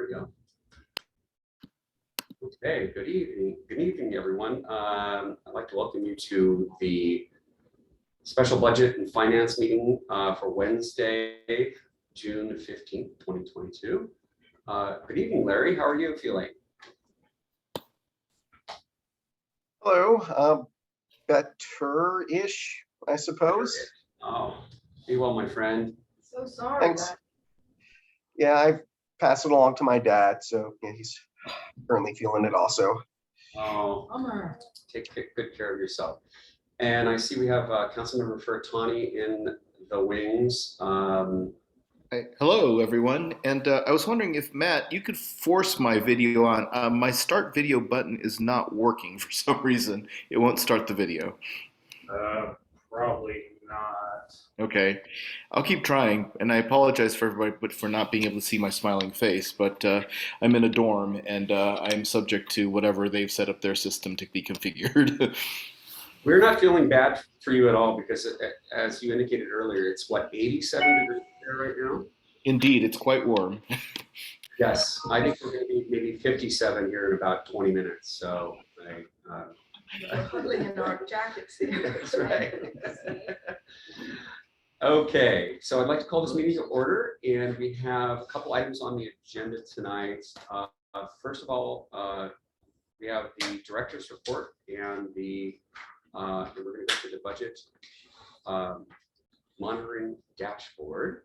we go. Okay, good evening. Good evening, everyone. I'd like to welcome you to the special budget and finance meeting for Wednesday, June 15th, 2022. Good evening, Larry. How are you feeling? Hello. Better-ish, I suppose. Oh, be well, my friend. So sorry. Thanks. Yeah, I've passed it along to my dad, so yeah, he's currently feeling it also. Oh, Bummer. take good care of yourself. And I see we have Councilmember Furtani in the wings. Hey, hello, everyone. And I was wondering if, Matt, you could force my video on. My start video button is not working for some reason. It won't start the video. Probably not. Okay. I'll keep trying, and I apologize for everybody for not being able to see my smiling face, but I'm in a dorm, and I'm subject to whatever they've set up their system to be configured. We're not feeling bad for you at all because, as you indicated earlier, it's what, 87 degrees there right now? Indeed, it's quite warm. Yes, I think we're going to be maybe 57 here in about 20 minutes. So, Luckily in our jackets here. that's right. Okay, so I'd like to call this meeting to order, and we have a couple items on the agenda tonight. First of all, we have the director's report and we're going to go through the budget monitoring dashboard.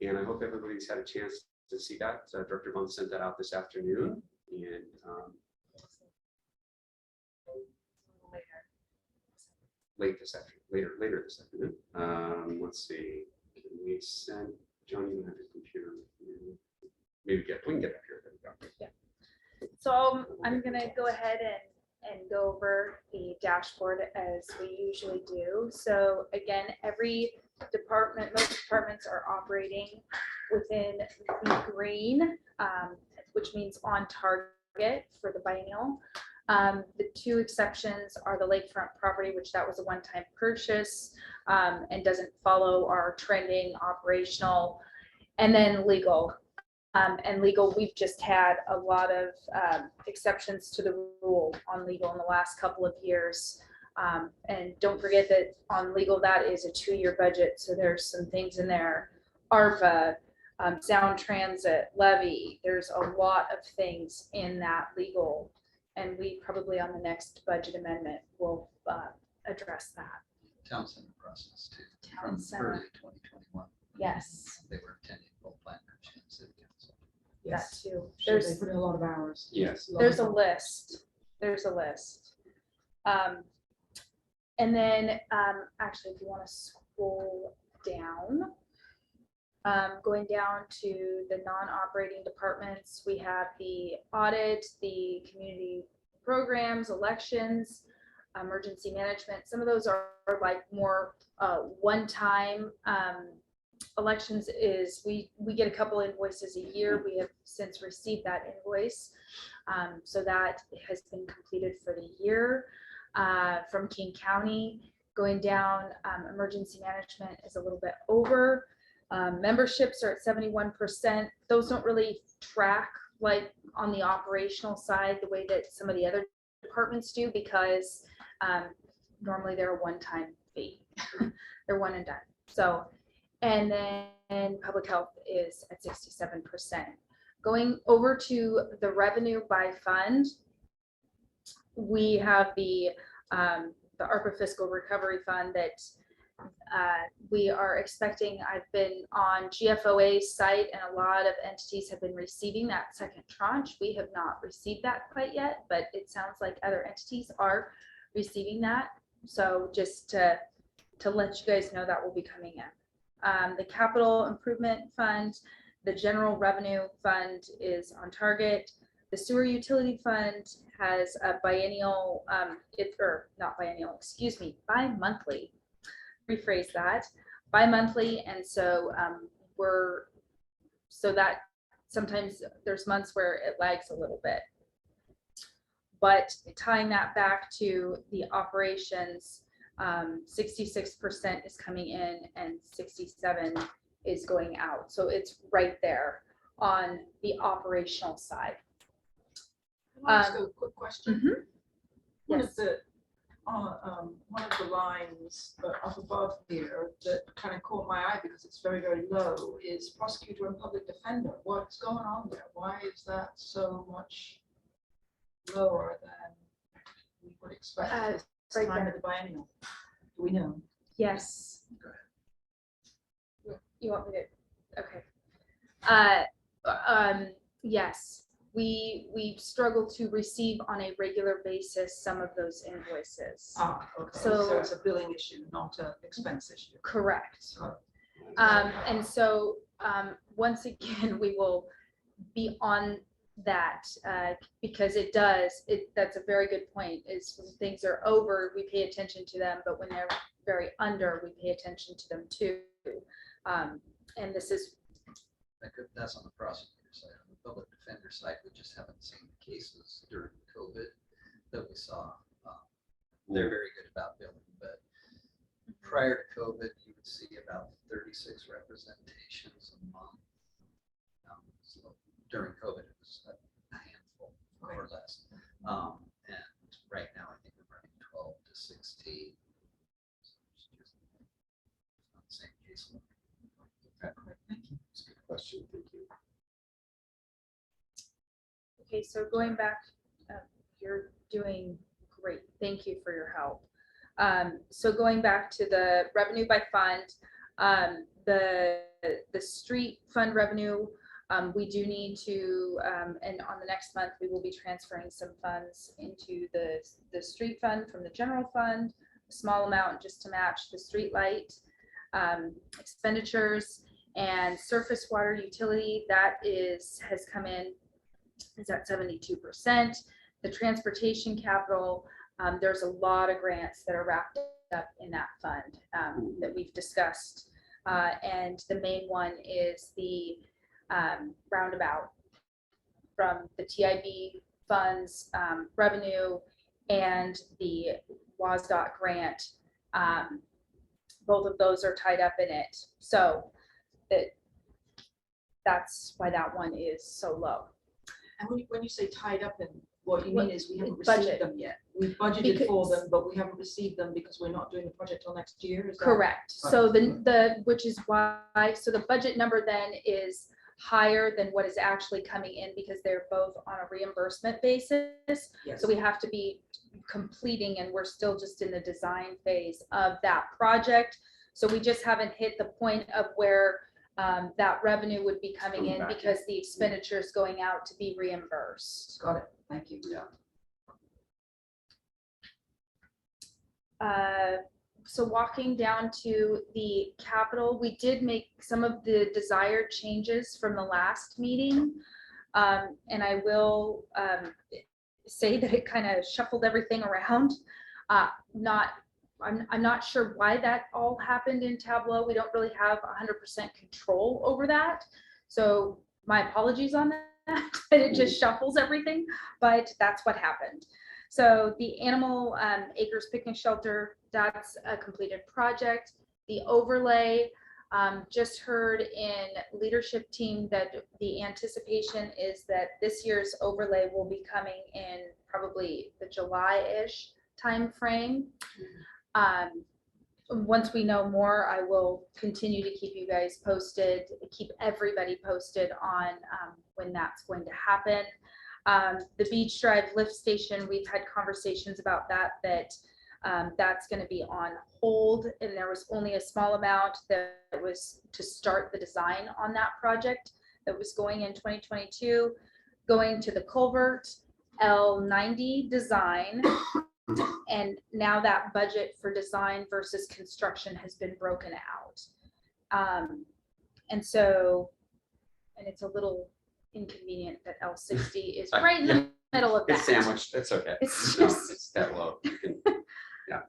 And I hope everybody's had a chance to see that. Director Vaughn sent that out this afternoon. And later this afternoon. Let's see. Can we send John? You have his computer. Maybe we can get up here. There we go. Yeah. So I'm gonna go ahead and go over the dashboard as we usually do. So again, every department, most departments are operating within the green, which means on target for the biennial. The two exceptions are the lakefront property, which that was a one-time purchase and doesn't follow our trending operational, and then legal. And legal, we've just had a lot of exceptions to the rule on legal in the last couple of years. And don't forget that on legal, that is a 2-year budget. So there's some things in there, ARPA, sound transit, levy. There's a lot of things in that legal. And we probably on the next budget amendment will address that. Town center process too. Town From center. early 2021. Yes. They were attending both plan commission and city council. That too. Sure, There's they put in a lot of hours. Yes. There's a list. There's a list. And then actually, if you want to scroll down, going down to the non-operating departments, we have the audit, the community programs, elections, emergency management. Some of those are like more one-time. Elections is we get a couple invoices a year. We have since received that invoice. So that has been completed for the year. From King County, going down, emergency management is a little bit over. Memberships are at 71%. Those don't really track like on the operational side the way that some of the other departments do, because normally they're a one-time fee. They're one and done. So, and then public health is at 67%. Going over to the revenue by fund, we have the ARPA Fiscal Recovery Fund that we are expecting. I've been on GFOA's site and a lot of entities have been receiving that second tranche. We have not received that quite yet, but it sounds like other entities are receiving that. So just to let you guys know, that will be coming in. The Capital Improvement Fund, the General Revenue Fund is on target. The Sewer Utility Fund has a biennial, not biennial, excuse me, bi-monthly, rephrase that, bi-monthly. And so so that sometimes there's months where it lags a little bit. But tying that back to the operations, 66% is coming in and 67 is going out. So it's right there. on the operational side. Can I ask a quick question? One Yes. of the, one of the lines up above here that kind of caught my eye because it's very, very low is prosecutor and public defender. What's going on there? Why is that so much lower than we would expect at this right time there. of the biennial? Do we know? Yes. Go ahead. You want me to, okay. Yes, we struggle to receive on a regular basis some of those invoices. Ah, okay. So- So it's a billing issue, not an expense issue. Correct. Got And so, once again, we will be on that, because that's a very good point, is when things are over, we pay attention to them, but when they're very under, we pay attention to them too. And this is, That's on the prosecutor side. On the public defender side, we just haven't seen the cases during COVID that we saw. They're very good about billing, but prior to COVID, you would see about 36 representations a month. So during COVID, it was a handful or less. And right now, I think we're running 12 to 16. So it's just not the same case. Thank you. That's a good question. Thank you. okay, so going back, you're doing great. Thank you for your help. So going back to the revenue by fund, the street fund revenue, we do need to, and on the next month, we will be transferring some funds into the street fund from the general fund, a small amount just to match the street light expenditures, and surface water utility, that has come in, is at 72%. The transportation capital, there's a lot of grants that are wrapped up in that fund that we've discussed. And the main one is the roundabout from the TIB funds revenue and the WASDOT grant. Both of those are tied up in it. So that's why that one is so low. And when you say tied up in, what you mean is we haven't Budget. received them yet. We've budgeted for Because- them, but we haven't received them because we're not doing the project till next year. Is that- Correct. So which is why, so the budget number then is higher than what is actually coming in because they're both on a reimbursement basis. Yes. So we have to be completing, and we're still just in the design phase of that project. So we just haven't hit the point of where that revenue would be coming Coming in back in. because the expenditure is going out to be reimbursed. Got it. Thank you. Yeah. So walking down to the capital, we did make some of the desired changes from the last meeting. And I will say that it kind of shuffled everything around. I'm not sure why that all happened in Tableau. We don't really have 100% control over that. So my apologies on that, but it just shuffles everything, but that's what happened. So the Animal Acres Picnic Shelter, that's a completed project. The overlay, just heard in leadership team that the anticipation is that this year's overlay will be coming in probably the July-ish timeframe. Once we know more, I will continue to keep you guys posted, keep everybody posted on when that's going to happen. The Beach Drive lift station, we've had conversations about that that's going to be on hold, and there was only a small amount that was to start the design on that project that was going in 2022, going to the culvert L90 design. And now that budget for design versus construction has been broken out. And it's a little inconvenient that L60 is right in the middle of that. It's sandwiched. That's okay. It's No, just- it's that low. You can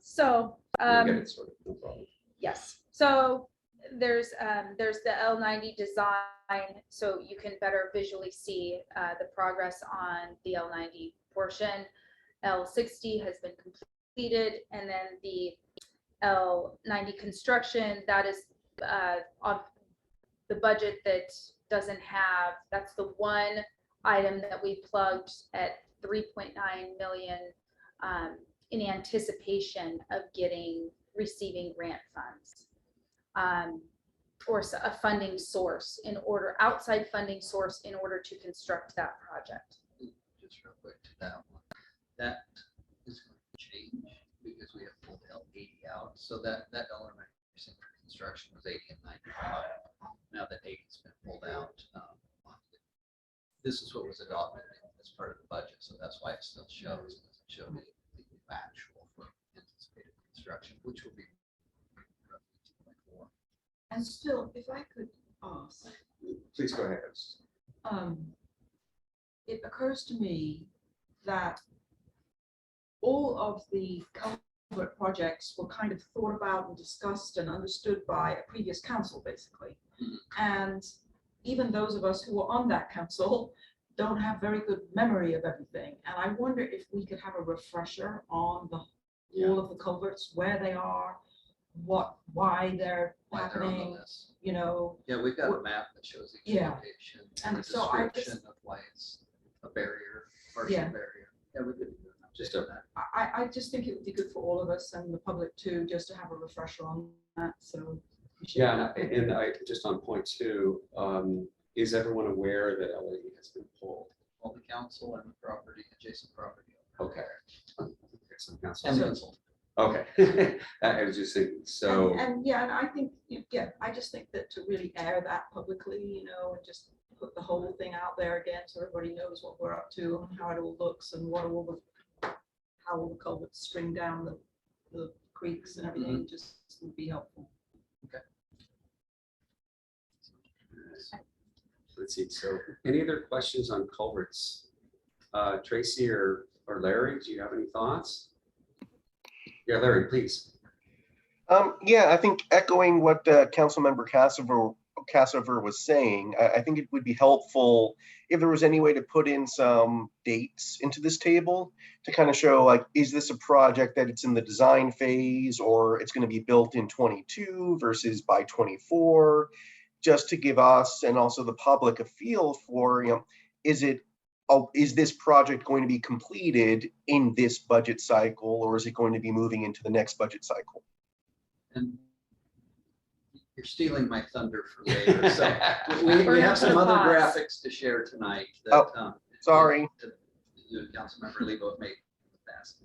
So, you'll get it sorted, no problem. yes, so there's the L90 design, so you can better visually see the progress on the L90 portion. L60 has been completed, and then the L90 construction, that is on the budget that doesn't have, that's the one item that we plugged at 3.9 million in anticipation of receiving grant funds. Or a funding source outside funding source in order to construct that project. Just real quick to that one. That is going to change because we have pulled L80 out. So that $1.90 for construction was 80 and 95. Now that 80's been pulled out, this is what was adopted as part of the budget. So that's why it still shows. It doesn't show the actual for anticipated construction, which will be roughly 2.4. And still, if I could ask, Please go ahead. it occurs to me that all of the culvert projects were kind of thought about and discussed and understood by a previous council, basically. And even those of us who were on that council don't have very good memory of everything. And I wonder if we could have a refresher on all of the culverts, where they are, why they're Why they're on the happening, list. you know. Yeah, we've got a map that shows each Yeah. location And and a so I just- description of why it's a barrier, partial Yeah. barrier. Yeah, we could do that. Just that. I just think it would be good for all of us and the public too, just to have a refresher on that, so. we should- Yeah, and I, just on point two, is everyone aware that LAE has been pulled? All the council and the property, adjacent property. Okay. Some council. And So- council. Okay, I was just thinking, so, And yeah, and I think, yeah, I just think that to really air that publicly, you know, and just put the whole thing out there again, so everybody knows what we're up to and how it all looks and how all the culverts string down the creeks and everything, just would be helpful. let's see, so any other questions on culverts? Tracy or Larry, do you have any thoughts? Yeah, Larry, please. Yeah, I think echoing what Councilmember Cassover was saying, I think it would be helpful if there was any way to put in some dates into this table to kind of show, like, is this a project that it's in the design phase or it's going to be built in 22 versus by 24, just to give us and also the public a feel for, you know, is this project going to be completed in this budget cycle, or is it going to be moving into the next budget cycle? And you're stealing my thunder for later. So we have some other graphics to share tonight that. Sorry. Councilmember Lebo made fast.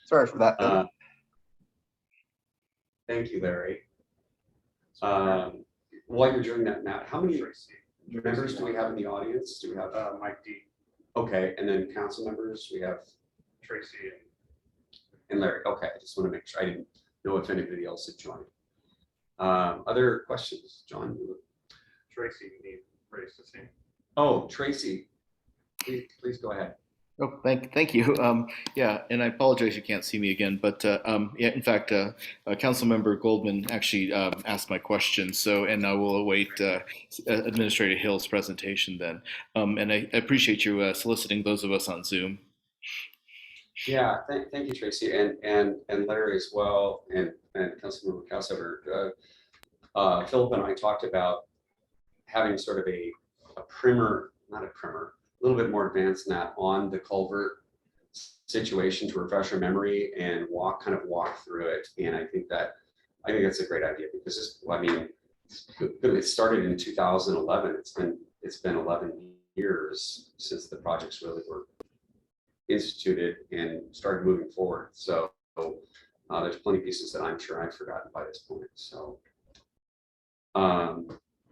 Sorry for that. Thank you, Larry. While you're doing that, Matt, how many members do we have in the audience? Do we have Mike D, okay, and then council members, we have Tracy, and Larry. Okay, I just want to make sure. I didn't know if anybody else had joined. Other questions, John? Tracy need raised his hand. Oh, Tracy, please go ahead. Oh, thank you. Yeah, and I apologize you can't see me again, but yeah, in fact, Councilmember Goldman actually asked my question, so, and I will await Administrator Hill's presentation then. And I appreciate you soliciting those of us on Zoom. Yeah, thank you, Tracy, and Larry as well, and Councilmember Cassover. Philip and I talked about having sort of a primer, not a primer, a little bit more advanced than that on the culvert situation to refresh our memory and kind of walk through it. And I think that's a great idea because it started in 2011. It's been 11 years since the projects really were instituted and started moving forward. So there's plenty of pieces that I'm sure I've forgotten by this point. So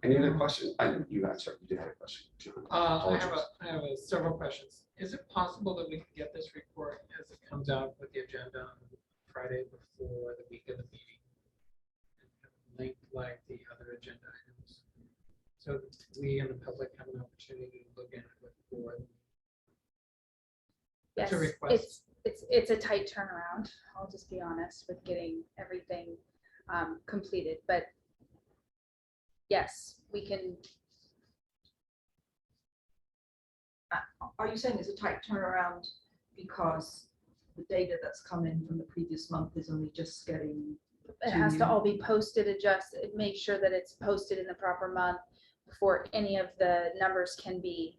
any other questions? You did have a question, John. I have several questions. Is it possible that we can get this report as it comes out with the agenda on Friday before the week of the meeting? And link like the other agenda items, so that we and the public have an opportunity to look at it before. Yes, That's a request. it's a tight turnaround. I'll just be honest with getting everything completed, but yes, we can. Are you saying it's a tight turnaround because the data that's come in from the previous month is only just getting? It has to all be posted, adjusted, make sure that it's posted in the proper month. before any of the numbers can be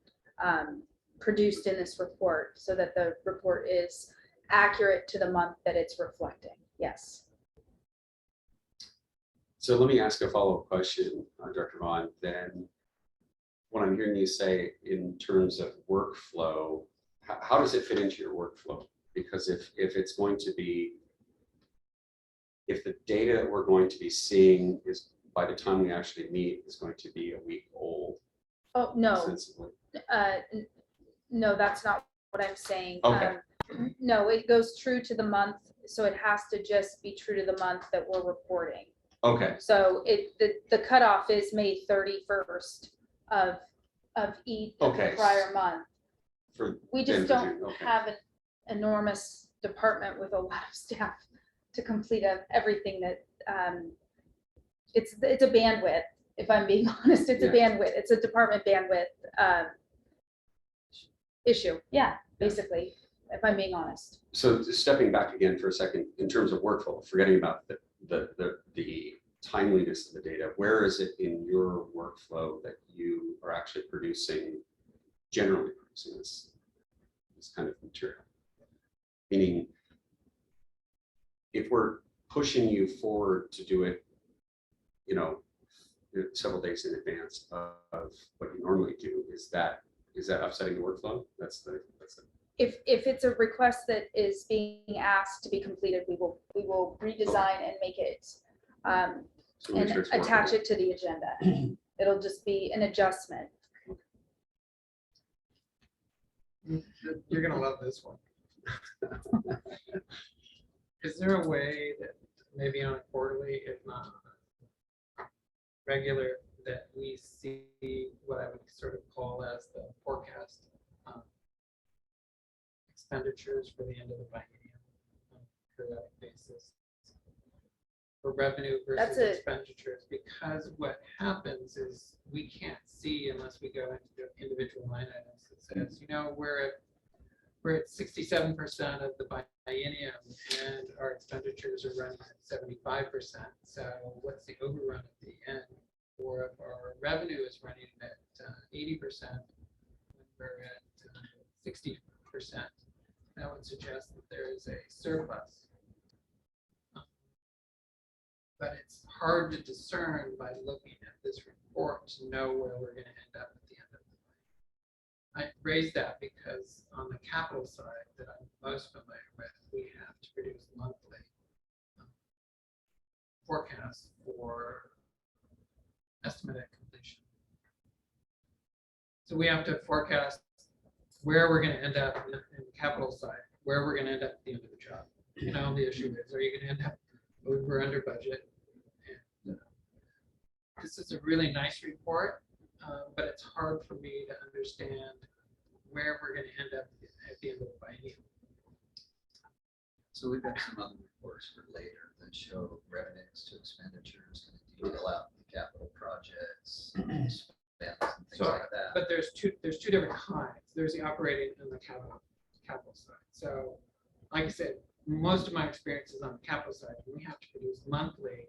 produced in this report, so that the report is accurate to the month that it's reflecting. Yes. So let me ask a follow-up question, Director Vaughn. Then what I'm hearing you say in terms of workflow, how does it fit into your workflow? Because if it's going to be, if the data that we're going to be seeing is by the time we actually meet is going to be a week old. Oh, no, Sensibly. no, that's not what I'm saying. Okay. No, it goes true to the month, so it has to just be true to the month that we're reporting. Okay. So the cutoff is May 31st of each of the Okay. prior month. We then just for don't June, okay. have an enormous department with a lot of staff to complete everything that, it's a bandwidth, if I'm being honest, it's a bandwidth, it's a department bandwidth issue. Yeah, basically, if I'm being honest. So stepping back again for a second, in terms of workflow, forgetting about the timeliness of the data, where is it in your workflow that you are actually generally producing this kind of material? Meaning, if we're pushing you forward to do it, several days in advance of what you normally do, is that upsetting the workflow? That's the If it's a request that is being asked to be completed, we will redesign and make it so make and sure it's attach workable. it to the agenda. It'll just be an adjustment. You're gonna love this one. Is there a way that maybe on a quarterly, if not regular, that we see what I would sort of call as the forecast expenditures for the end of the biennium on a periodic basis for revenue That's versus expenditures? Because what happens is we can't see unless we go into the individual line items. It says, we're at 67% of the biennium and our expenditures are running at 75%. So what's the overrun at the end? Or if our revenue is running at 80%, we're at 60%. That would suggest that there is a surplus. But it's hard to discern by looking at this report to know where we're going to end up at the end of the I raise that because on the capital side that I'm most familiar with, we have to produce monthly forecasts for estimated completion. So we have to forecast where we're going to end up in the capital side, where we're going to end up at the end of the job. The issue is, are you going to end up over under budget? And, this is a really nice report, but it's hard for me to understand where we're going to end up at the end of the biennium. So we've got some other reports for later that show revenues to expenditures and detail out the capital projects, spends and things like that. But there's two different kinds. There's the operating and the capital side. So like I said, most of my experience is on the capital side. We have to produce monthly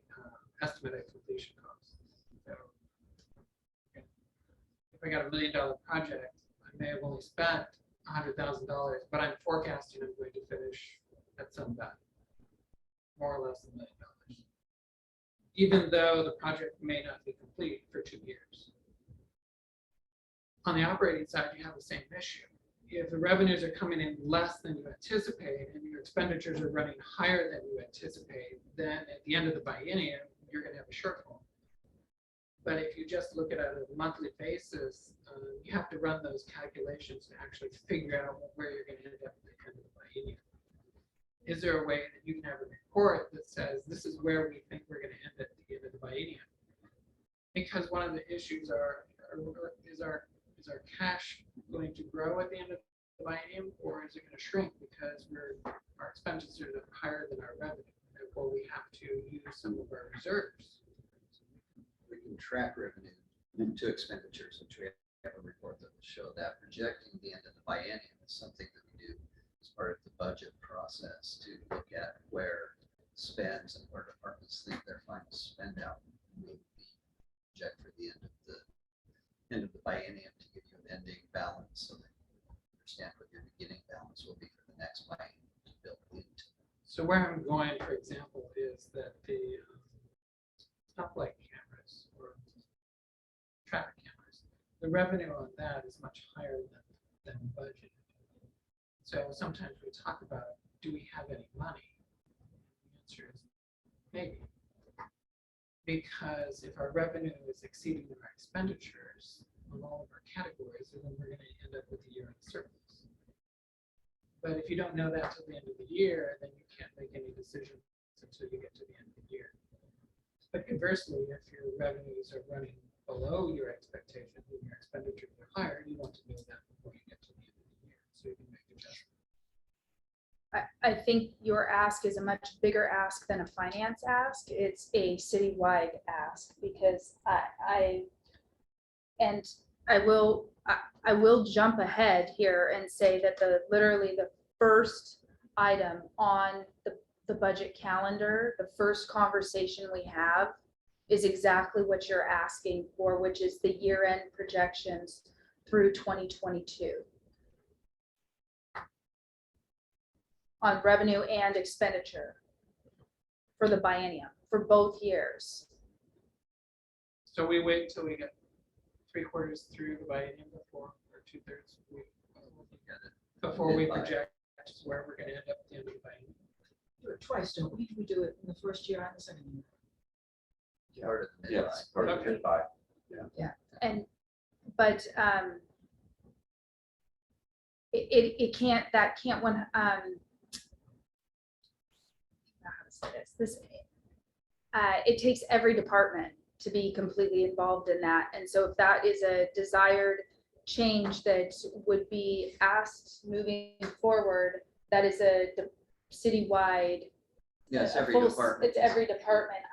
estimated completion costs. So if I got $1 million project, I may have only spent $100,000, but I'm forecasting I'm going to finish at some value, more or less $1 million, even though the project may not be complete for 2 years. On the operating side, you have the same issue. If the revenues are coming in less than you anticipate and your expenditures are running higher than you anticipate, then at the end of the biennium, you're going to have a shortfall. But if you just look at it on a monthly basis, you have to run those calculations to actually figure out where you're going to end up at the end of the biennium. Is there a way that you can have a report that says this is where we think we're going to end at the end of the biennium? Because one of the issues is our cash going to grow at the end of the biennium, or is it going to shrink because our expenses are higher than our revenue? Therefore, we have to use some of our reserves. We can track revenue to expenditures, which we have a report that will show that. Projecting the end of the biennium is something that we do as part of the budget process to look at where spends and where departments think their final spend out will be project for the end of the end of the biennium to give you an ending balance so that you understand what your beginning balance will be for the next biennium to build into. So where I'm going, for example, is that the stoplight cameras or traffic cameras, the revenue on that is much higher than budgeted. So sometimes we talk about, do we have any money? The answer is maybe. Because if our revenue is exceeding our expenditures on all of our categories, then we're going to end up with a year in surplus. But if you don't know that till the end of the year, then you can't make any decisions until you get to the end of the year. But conversely, if your revenues are running below your expectations and your expenditures are higher, you want to know that before you get to the end of the year, so you can make adjustments. I think your ask is a much bigger ask than a finance ask. It's a citywide ask because I will jump ahead here and say that literally the first item on the budget calendar, the first conversation we have is exactly what you're asking for, which is the year-end projections through 2022. On revenue and expenditure for the biennium, for both years. So we wait till we get 3/4 through the biennium before, or 2/3 before we project where we're going to end up at the end of the biennium. Do it twice, don't we? We do it in the first year and the second year. Part of the Yes, midline. part of Okay. the buy. But it can't, that can't one, how to say this, it takes every department to be completely involved in that. And so if that is a desired change that would be asked moving forward, that is a citywide. Yes, a every full- department. It's every department.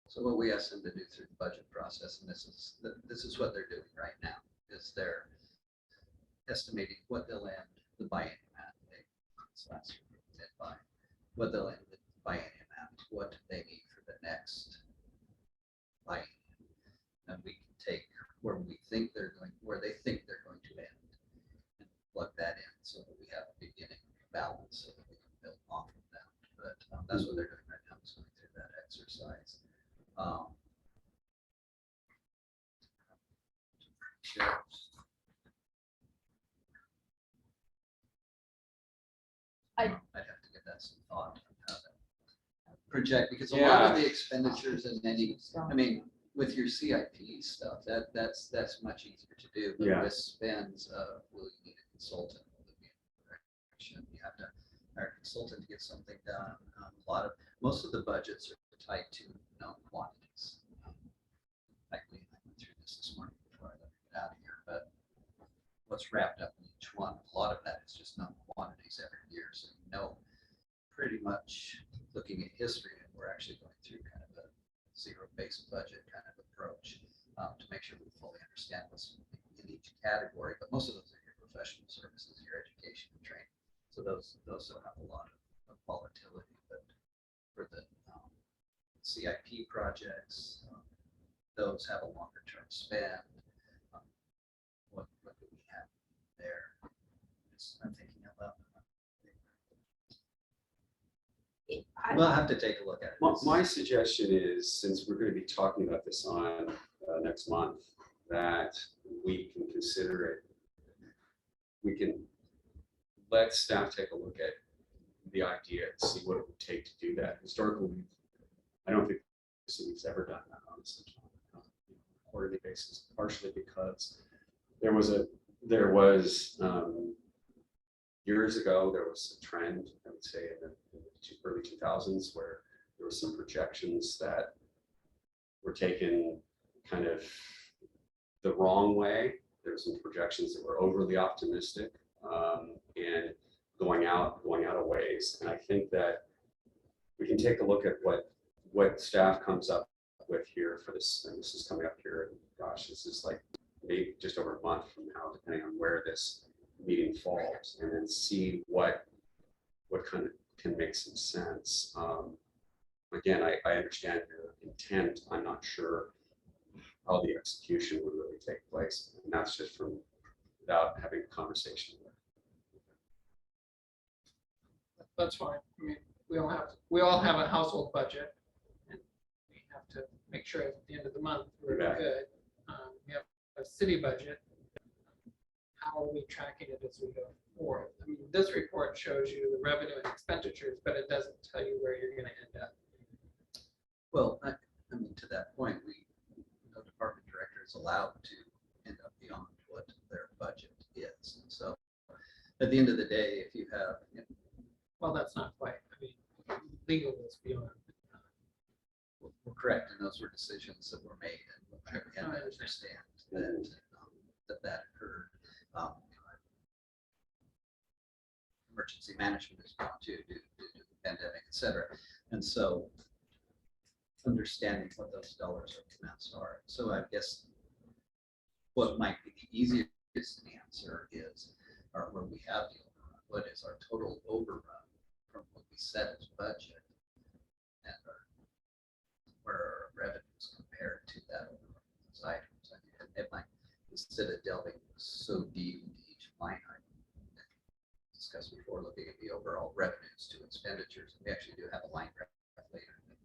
So what we ask them to do through the budget process, and this is what they're doing right now, is they're estimating what they'll end the biennium at. What they'll end the biennium at, what they need for the next biennium. And we can take where they think they're going to end and plug that in so that we have a beginning balance so that we can build off of that. But that's what they're doing right now, is going through that exercise. I'd have to give that some thought on how to project, because a lot of the expenditures and any, I mean, with your CIP stuff, that's much easier to do. But Yeah. with spends, will you need a consultant? Will there be a direction? You have to hire a consultant to get something done. Most of the budgets are tied to known quantities. In fact, I went through this morning before I let you get out of here, but what's wrapped up in each one, a lot of that is just known quantities every year. So you know, pretty much looking at history, and we're actually going through kind of a zero-based budget kind of approach to make sure we fully understand what's in each category. But most of those are your professional services, your education and training. So those don't have a lot of volatility. But for the CIP projects, those have a longer term spend. What do we have there? I'm thinking about. We'll have to take a look at it. My suggestion is, since we're going to be talking about this on next month, that we can consider it. We can let staff take a look at the idea and see what it would take to do that. Historically, I don't think the city's ever done that on a quarterly basis, partially because there was years ago, there was a trend, I would say, in the early 2000s, where there were some projections that were taken kind of the wrong way. There were some projections that were overly optimistic and going out of ways. And I think that we can take a look at what staff comes up with here for this. And this is coming up here. And gosh, this is like maybe just over a month from now, depending on where this meeting falls, and then see what kind of can make some sense. Again, I understand your intent. I'm not sure how the execution would really take place. And that's just from without having a conversation with. That's fine. I mean, we all have a household budget, and we have to make sure at the end of the month we're Right. good. We have a city budget. How are we tracking it as we go forward? I mean, this report shows you the revenue and expenditures, but it doesn't tell you where you're going to end up. Well, I mean, to that point, no department director is allowed to end up beyond what their budget is. And so at the end of the day, if you have, Well, that's not quite. I mean, legal is beyond. we're correct, and those were decisions that were made, and I understand that occurred. Emergency management is gone too due to the pandemic, et cetera. And so understanding what those dollars amounts are. So I guess what might be the easiest answer is, or where we have the overrun, what is our total overrun from what we set as budget, and where are our revenues compared to that overrun, those items. I mean, it might, instead of delving so deep into each line item, discussed before, looking at the overall revenues to expenditures, we actually do have a line graph later that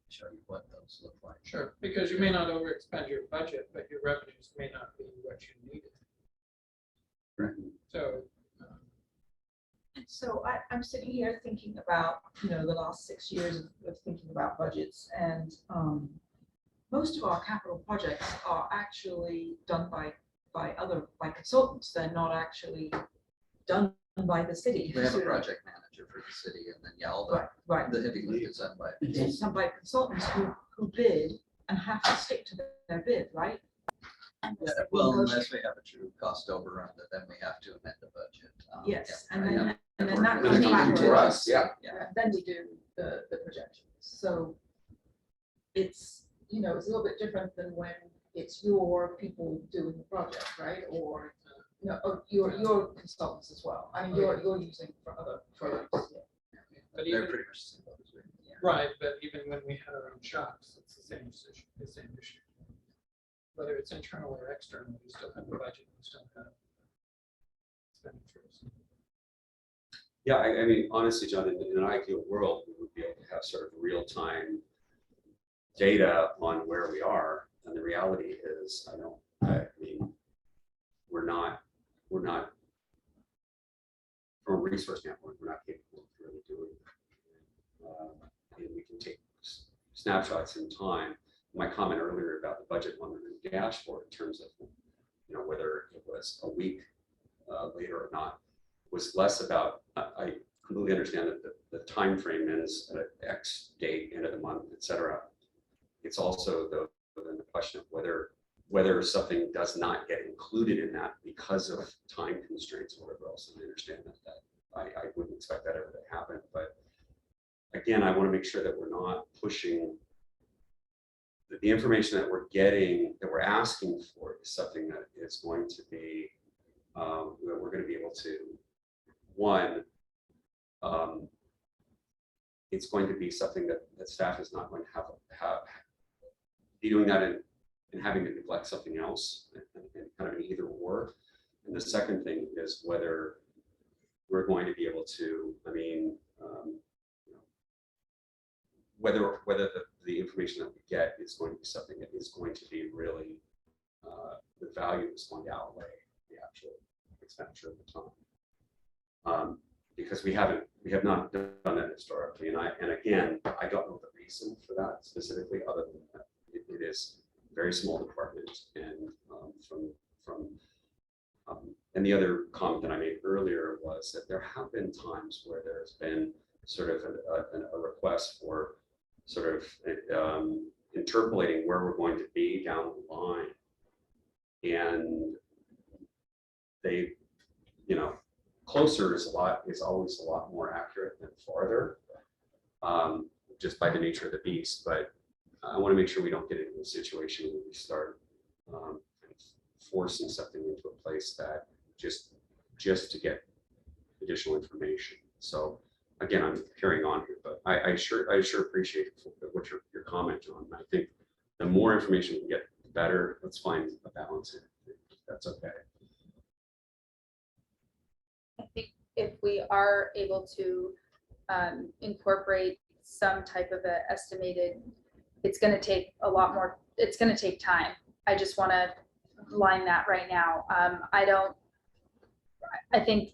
show you what those look like. Sure, because you may not overexpend your budget, but your revenues may not be what you needed. Right. So, And so I'm sitting here thinking about, the last 6 years of thinking about budgets, and most of our capital projects are actually done by consultants. They're not actually done by the city. We have a project manager for the city, and then all Right. the heavy lift is done by. It's done by consultants who bid and have to stick to their bid, right? Yeah, well, unless we have a true cost overrun, that then we have to amend the budget. Yes, Yeah, and yeah. then that And comes it comes back to us, yeah. Then we do the projections. So it's, it's a little bit different than when it's your people doing the project, right? Or, or your consultants as well. I mean, you're using for other projects. Yeah. but They're even, pretty much similar. right, but even when we had our own shops, it's the same issue. Whether it's internal or external, we still have the budget, we still have expenditures. Yeah, I mean, honestly, John, in an ideal world, we would be able to have sort of real-time data on where we are. And the reality is, I mean, we're not, from a resource standpoint, we're not capable of really doing that. And we can take snapshots in time. My comment earlier about the budget monitoring dashboard in terms of, whether it was a week later or not, was less about, I completely understand that the time frame is at X date, end of the month, et cetera. It's also the question of whether something does not get included in that because of time constraints or whatever else. And I understand that I wouldn't expect that ever to happen. But again, I want to make sure that we're not pushing the information that we're getting, that we're asking for, is something that is going to be, that we're going to be able to, one, it's going to be something that staff is not going to have be doing that and having to neglect something else, and kind of an either or. And the second thing is whether we're going to be able to, whether the information that we get is going to be something that is going to be really, the value is going to outweigh the actual expenditure of the time. Because we have not done that historically, and again, I don't know the reason for that specifically, other than that it is a very small department, and and the other comment that I made earlier was that there have been times where there's been sort of a request for sort of interpolating where we're going to be down the line, and they, closer is always a lot more accurate than farther, just by the nature of the beast. But I want to make sure we don't get into a situation where we start forcing something into a place that just to get additional information. So again, I'm carrying on here, but I sure appreciate what your comment, John. I think the more information we get, the better. Let's find a balance here. If that's okay. I think if we are able to incorporate some type of a estimated, it's gonna take a lot more, it's gonna take time. I just wanna line that right now. I think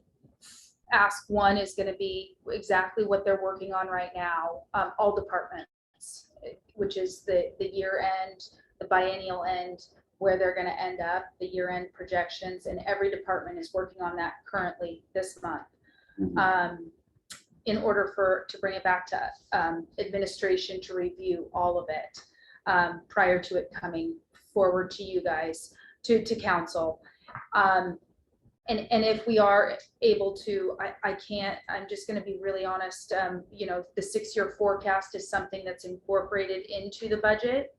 ask one is gonna be exactly what they're working on right now, all departments, which is the year end, the biennial end, where they're gonna end up, the year end projections, and every department is working on that currently this month. In order to bring it back to administration to review all of it prior to it coming forward to you guys, to council. And if we are able to, I'm just gonna be really honest, you know, the 6-year forecast is something that's incorporated into the budget.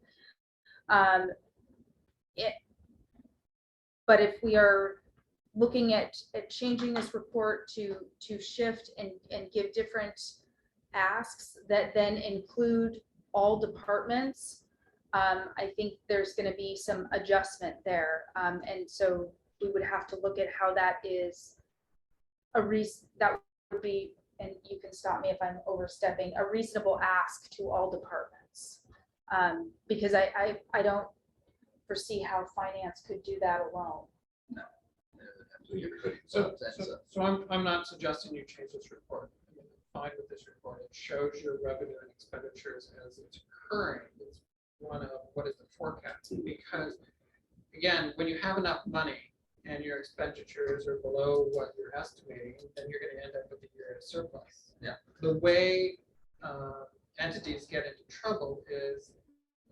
But if we are looking at changing this report to shift and give different asks that then include all departments, I think there's going to be some adjustment there. And so we would have to look at how that is that would be, and you can stop me if I'm overstepping, a reasonable ask to all departments. Because I don't foresee how finance could do that alone. No. So I'm not suggesting you change this report. I mean, I'm fine with this report. It shows your revenue and expenditures as it's occurring. It's one of what is the forecast, because again, when you have enough money and your expenditures are below what you're estimating, then you're going to end up with a year of surplus. Yeah. The way entities get into trouble is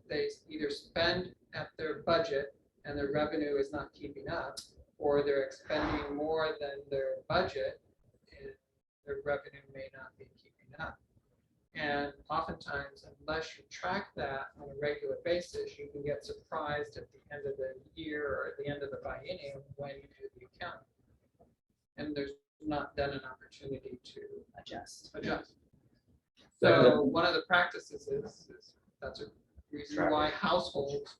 they either spend at their budget and their revenue is not keeping up, or they're expending more than their budget and their revenue may not be keeping up. And oftentimes, unless you track that on a regular basis, you can get surprised at the end of the year or at the end of the biennium when you do the accounting. And there's not then an opportunity to adjust. So one of the practices is that's a reason why households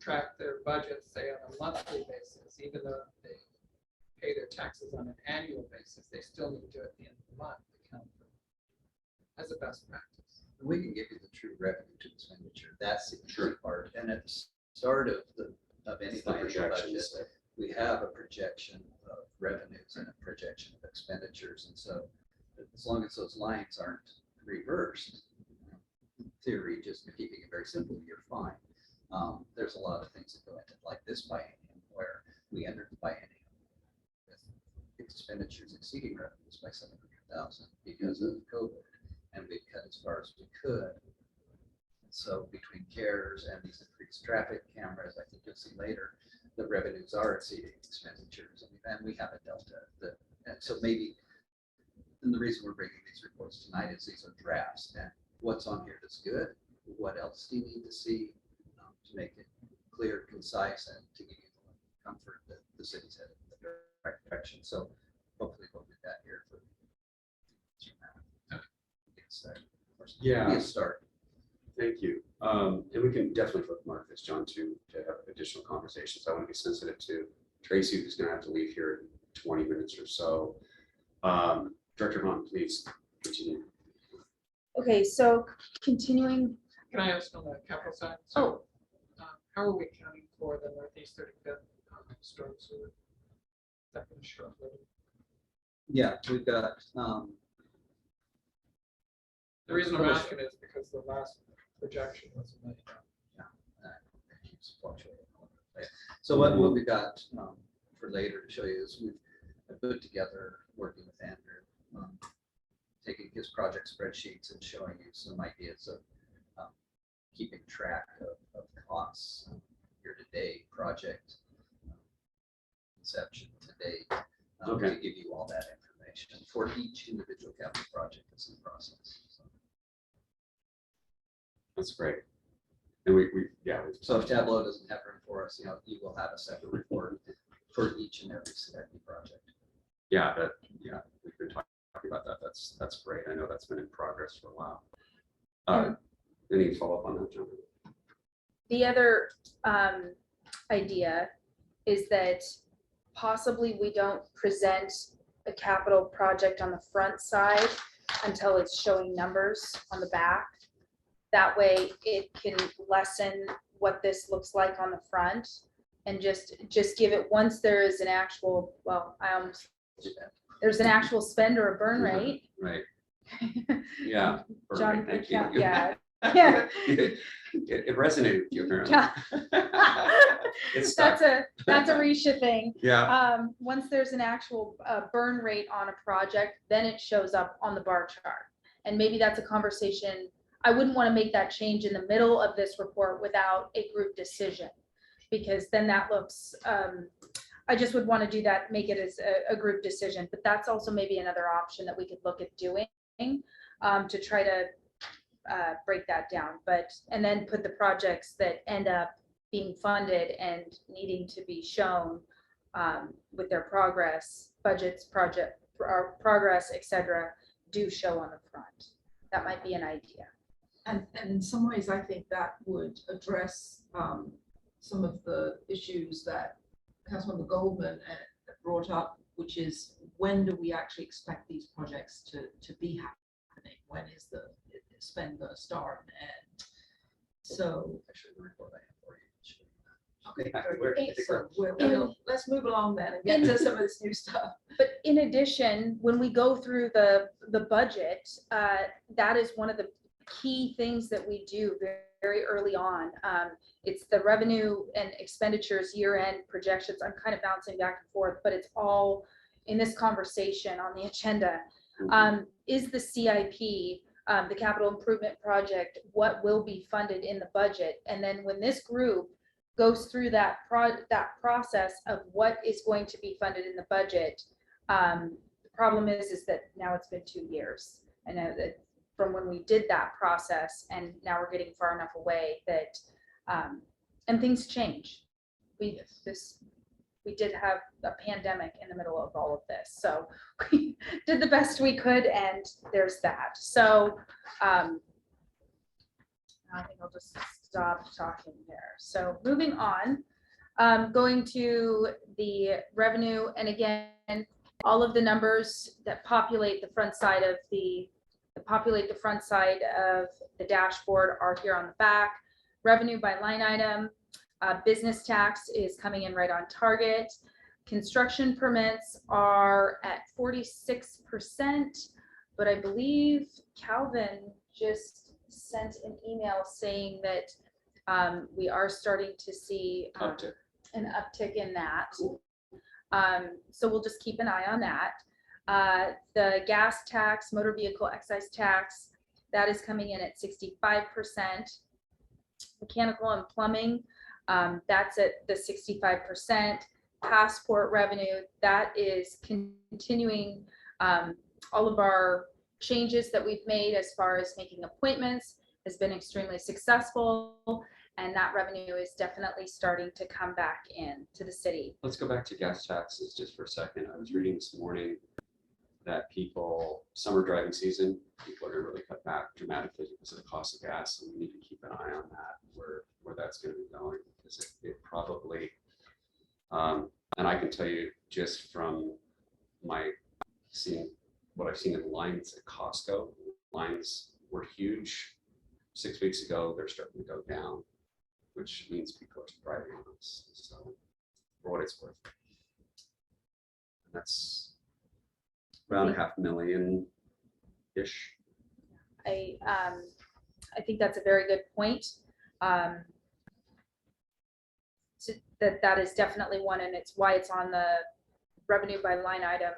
track their budgets, say, on a monthly basis, even though they pay their taxes on an annual basis, they still need to do it at the end of the month to count for as a best practice. We can give you the true revenue to expenditure. That's the key part. And at the start of any financial budget, we have a projection of revenues and a projection of expenditures. And so as long as those lines aren't reversed, in theory, just keeping it very simple, you're fine. There's a lot of things that go into like this biennium, where we entered the biennium with expenditures exceeding revenues by 700,000 because of COVID, and we cut as far as we could. And so between CARES and these increased traffic cameras, I think you'll see later, the revenues are exceeding expenditures, and we have a delta. And so maybe, and the reason we're bringing these reports tonight is these are drafts, and what's on here that's good, what else do you need to see to make it clear, concise, and to give you the comfort that the city's headed in the right direction. So hopefully we'll do that here for Yeah. Be a start. Thank you. And we can definitely mark this, John, to have additional conversations. I want to be sensitive to Tracy, who's going to have to leave here in 20 minutes or so. Director Hahn, please continue. Okay, so continuing. Can I ask on the capital side? So, how are we accounting for the Northeast 35th storm sewer? Is that going to show up later? Yeah, we've got The reason I'm asking is because the last projection was $1 million. it keeps fluctuating. So what we got for later to show you is we've put together, working with Andrew, taking his project spreadsheets and showing you some ideas of keeping track of costs year-to-date, project inception to date, to give you all that information for each individual capital project that's in the process. That's great. And we So if Tableau doesn't have room for us, you will have a separate report for each and every CIP project. We've been talking about that. That's great. I know that's been in progress for a while. Any follow up on that, John? The other idea is that possibly we don't present a capital project on the front side until it's showing numbers on the back. That way it can lessen what this looks like on the front and just give it, once there is an actual, well, there's an actual spend or a burn rate. Right. Yeah. John, Perfect, thank you. yeah, yeah. It resonated with you apparently. Yeah. It's stuck. That's a Risha thing. Yeah, Once there's an actual burn rate on a project, then it shows up on the bar chart. And maybe that's a conversation. I wouldn't want to make that change in the middle of this report without a group decision, because then that looks, I just would want to do that, make it as a group decision. But that's also maybe another option that we could look at doing to try to break that down. But, and then put the projects that end up being funded and needing to be shown with their progress, budgets, progress, etc., do show on the front. That might be an idea. And in some ways, I think that would address some of the issues that Councilmember Goldman brought up, which is when do we actually expect these projects to be happening? When is the spend going to start? And so, Actually, the report I have for you. okay, Yeah, very we're- good. I think So we're- let's move along then and get to some of this new stuff. But in addition, when we go through the budget, that is one of the key things that we do very early on. It's the revenue and expenditures year-end projections. I'm kind of bouncing back and forth, but it's all in this conversation on the agenda. Is the CIP, the capital improvement project, what will be funded in the budget? And then when this group goes through that process of what is going to be funded in the budget, the problem is that now it's been 2 years. I know that from when we did that process, and now we're getting far enough away that, and things change. We did have a pandemic in the middle of all of this, so we did the best we could, and there's that. So I think I'll just stop talking there. So moving on, going to the revenue, and again, all of the numbers that populate the front side of the dashboard are here on the back. Revenue by line item, business tax is coming in right on target. Construction permits are at 46%, but I believe Calvin just sent an email saying that we are starting to see an uptick in that. Cool. So we'll just keep an eye on that. The gas tax, motor vehicle excise tax, that is coming in at 65%. Mechanical and plumbing, that's at the 65%. Passport revenue, that is continuing. All of our changes that we've made as far as making appointments has been extremely successful, and that revenue is definitely starting to come back in to the city. Let's go back to gas taxes just for a second. I was reading this morning that summer driving season, people are going to really cut back dramatically because of the cost of gas. And we need to keep an eye on that, where that's going to be going, because it probably, and I can tell you just from what I've seen in lines at Costco, lines were huge 6 weeks ago. They're starting to go down, which means people are driving on us. So for what it's worth, and that's around $500,000-ish. I think that's a very good point. That is definitely one, and it's why it's on the revenue by line item.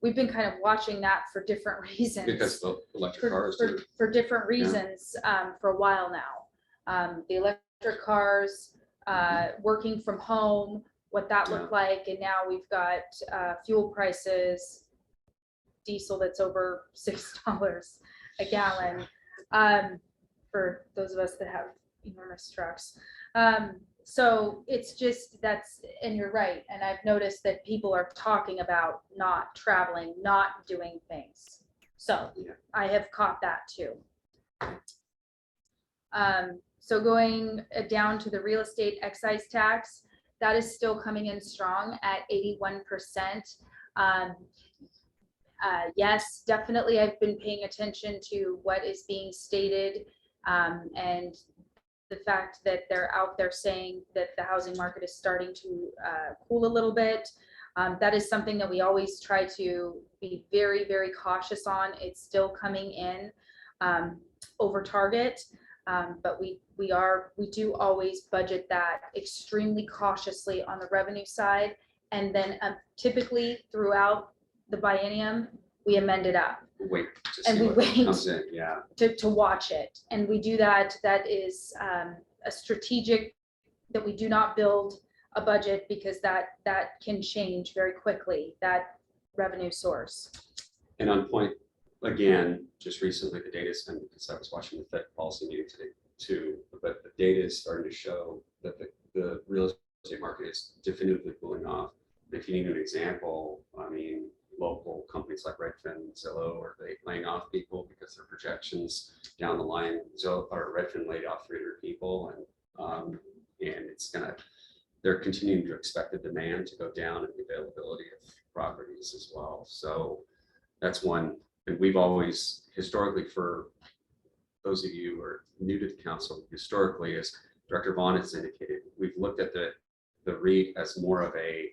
We've been kind of watching that for different reasons. Because the electric cars do. For different reasons for a while now. The electric cars, working from home, what that looked like, and now we've got fuel prices, diesel that's over $6 a gallon for those of us that have enormous trucks. So it's just, and you're right. And I've noticed that people are talking about not traveling, not doing things. So I have caught that too. So going down to the real estate excise tax, that is still coming in strong at 81%. Yes, definitely. I've been paying attention to what is being stated, and the fact that they're out there saying that the housing market is starting to cool a little bit. That is something that we always try to be very, very cautious on. It's still coming in over target, but we do always budget that extremely cautiously on the revenue side, and then typically throughout the biennium we amend it up Wait to and see we what wait. comes in, yeah. to watch it, and we do that. That is a strategic, that we do not build a budget because that can change very quickly, that revenue source. And on point, again, just recently, the data's been, because I was watching the Fed policy meeting today too, but the data is starting to show that the real estate market is definitively cooling off. If you need an example, I mean, local companies like Redfin, Zillow, are they laying off people because their projections down the line, Zillow or Redfin laid off 300 people, and they're continuing to expect the demand to go down and the availability of properties as well. So that's one, and we've always historically, for those of you who are new to the council, historically, as Director Vaughn has indicated, we've looked at the REIT as more of a,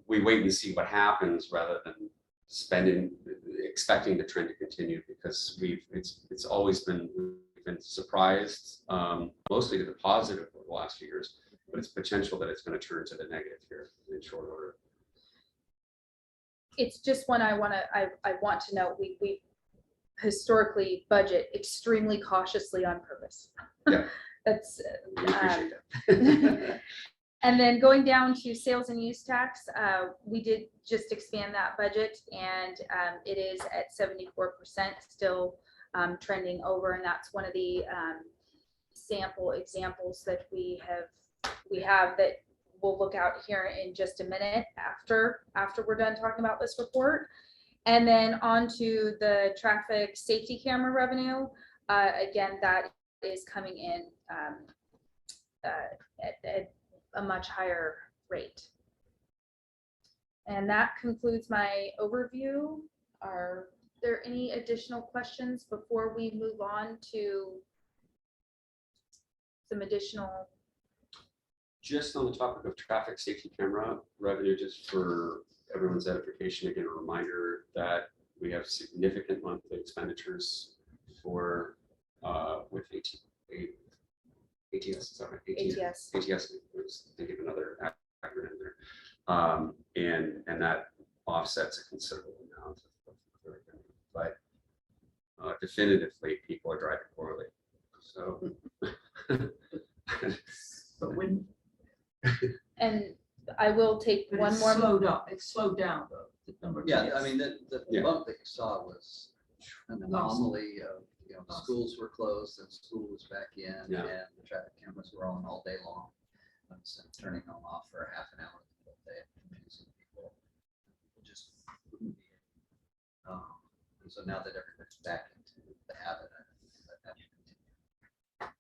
we wait and see what happens rather than expecting the trend to continue, because it's always been, we've been surprised, mostly to the positive over the last few years, but it's potential that it's going to turn to the negative here in short order. It's just one I want to note. We historically budget extremely cautiously on purpose. Yeah. That's We appreciate that. and then going down to sales and use tax, we did just expand that budget, and it is at 74%, still trending over, and that's one of the sample examples that we have that we'll look out here in just a minute after we're done talking about this report. And then on to the traffic safety camera revenue. Again, that is coming in at a much higher rate. And that concludes my overview. Are there any additional questions before we move on to some additional? Just on the topic of traffic safety camera revenue, just for everyone's edification, again, a reminder that we have significant monthly expenditures for with ATS, is that right? ATS. ATS, I was thinking of another acronym there. And that offsets a considerable amount of revenue, but definitively people are driving poorly. So But when And I will take but one it's more. slowed up, it's slowed down though, the number of Yeah, tickets. I mean, the Yeah. bump that you saw was an anomaly of, schools were closed and school was back in, Yeah. and the traffic cameras were on all day long. So turning them off for half an hour the whole day, confusing people. People just wouldn't be. And so now that everybody's back into the habit, I think that should continue.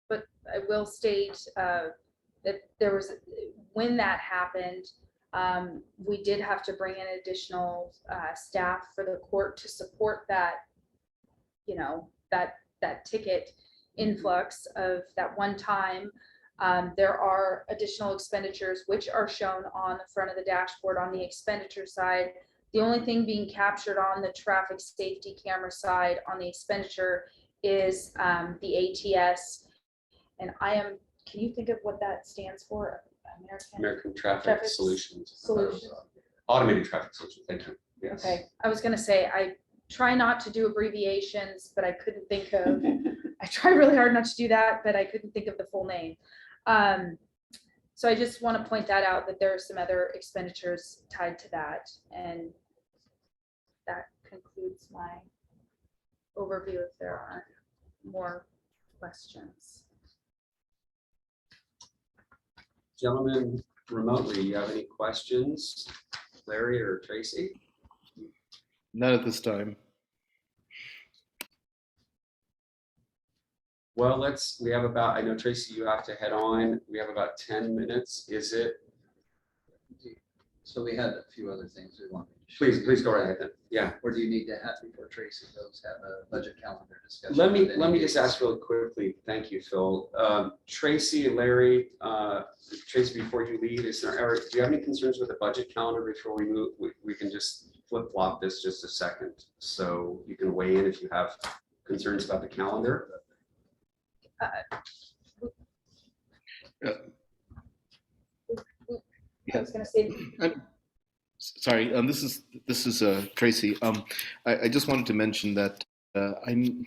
But I will state that there was, when that happened, we did have to bring in additional staff for the court to support that, that ticket influx of that one time. There are additional expenditures which are shown on the front of the dashboard on the expenditure side. The only thing being captured on the traffic safety camera side on the expenditure is the ATS. And can you think of what that stands for? American Traffic Traffic Solutions. Solutions. Automated traffic solutions, thank you. Yes. Okay, I was gonna say, I try not to do abbreviations, but I couldn't think of, I try really hard not to do that, but I couldn't think of the full name. So I just want to point that out, that there are some other expenditures tied to that. And that concludes my overview if there are more questions. Gentlemen remotely, you have any questions? Larry or Tracy? Not at this time. Well, we have about, I know Tracy, you have to head on. We have about 10 minutes. Is it? So we had a few other things we wanted to. Please go right ahead then. Yeah. Or do you need to have, before Tracy goes, have a budget calendar discussion? Let with any me just dates? ask really quickly. Thank you, Phil. Tracy and Larry, Tracy, before you leave, do you have any concerns with the budget calendar before we move? We can just flip flop this just a second. So you can weigh in if you have concerns about the calendar. I was gonna say, Sorry, this is Tracy. I just wanted to mention that I'm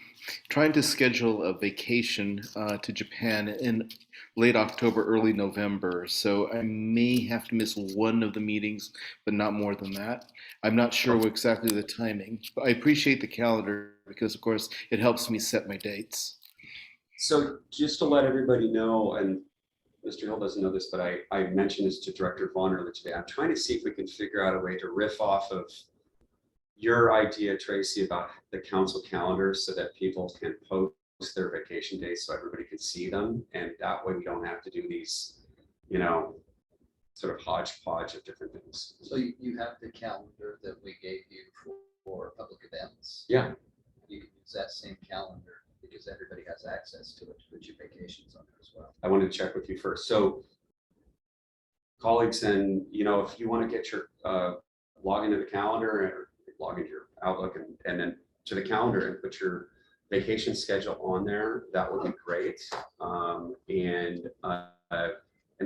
trying to schedule a vacation to Japan in late October, early November. So I may have to miss one of the meetings, but not more than that. I'm not sure exactly the timing, but I appreciate the calendar because, of course, it helps me set my dates. So just to let everybody know, and Mr. Hill doesn't know this, but I mentioned this to Director Vaughn earlier today. I'm trying to see if we can figure out a way to riff off of your idea, Tracy, about the council calendar so that people can post their vacation days so everybody can see them. And that way we don't have to do these, sort of hodgepodge of different things. So you have the calendar that we gave you for public events. Yeah. You can use that same calendar because everybody has access to it to put your vacations on there as well. I wanted to check with you first. So colleagues, and if you want to get your log into the calendar or log into your Outlook and then to the calendar and put your vacation schedule on there, that would be great. And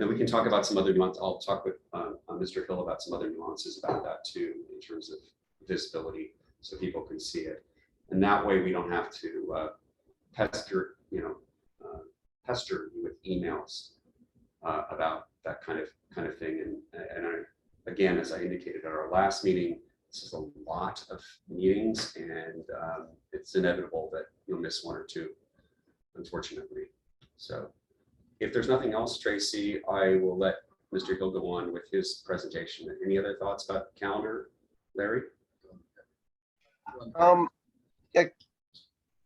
then we can talk about some other nuances. I'll talk with Mr. Hill about some other nuances about that too, in terms of visibility, so people can see it. And that way we don't have to pester you with emails about that kind of thing. And again, as I indicated at our last meeting, this is a lot of meetings, and it's inevitable that you'll miss one or two, unfortunately. So if there's nothing else, Tracy, I will let Mr. Hill go on with his presentation. Any other thoughts about the calendar, Larry?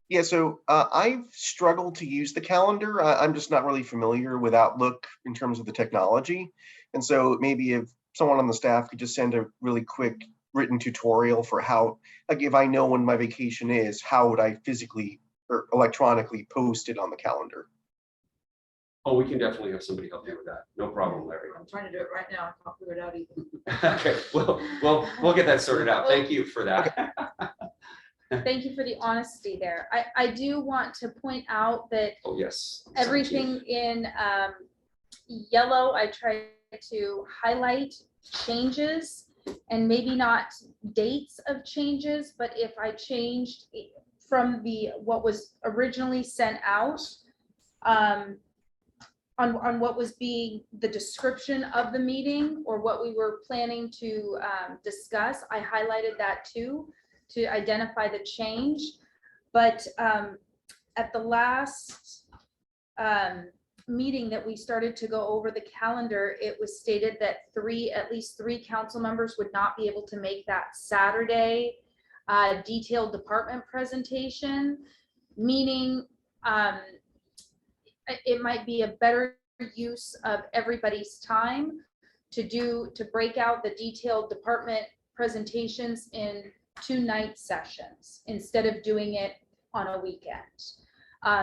Yeah, so I've struggled to use the calendar. I'm just not really familiar with Outlook in terms of the technology. And so maybe if someone on the staff could just send a really quick written tutorial for how, like if I know when my vacation is, how would I physically or electronically post it on the calendar? Oh, we can definitely have somebody help you with that. No problem, Larry. I'm trying to do it right now. I can't figure it out either. Okay, we'll get that sorted out. Thank you for that. thank you for the honesty there. I do want to point out that Oh, yes. everything in yellow, I try to highlight changes and maybe not dates of changes, but if I changed from what was originally sent out, on what was being the description of the meeting or what we were planning to discuss, I highlighted that too, to identify the change. But at the last meeting that we started to go over the calendar, it was stated that at least three council members would not be able to make that Saturday detailed department presentation, meaning it might be a better use of everybody's time to break out the detailed department presentations in 2 night sessions instead of doing it on a weekend,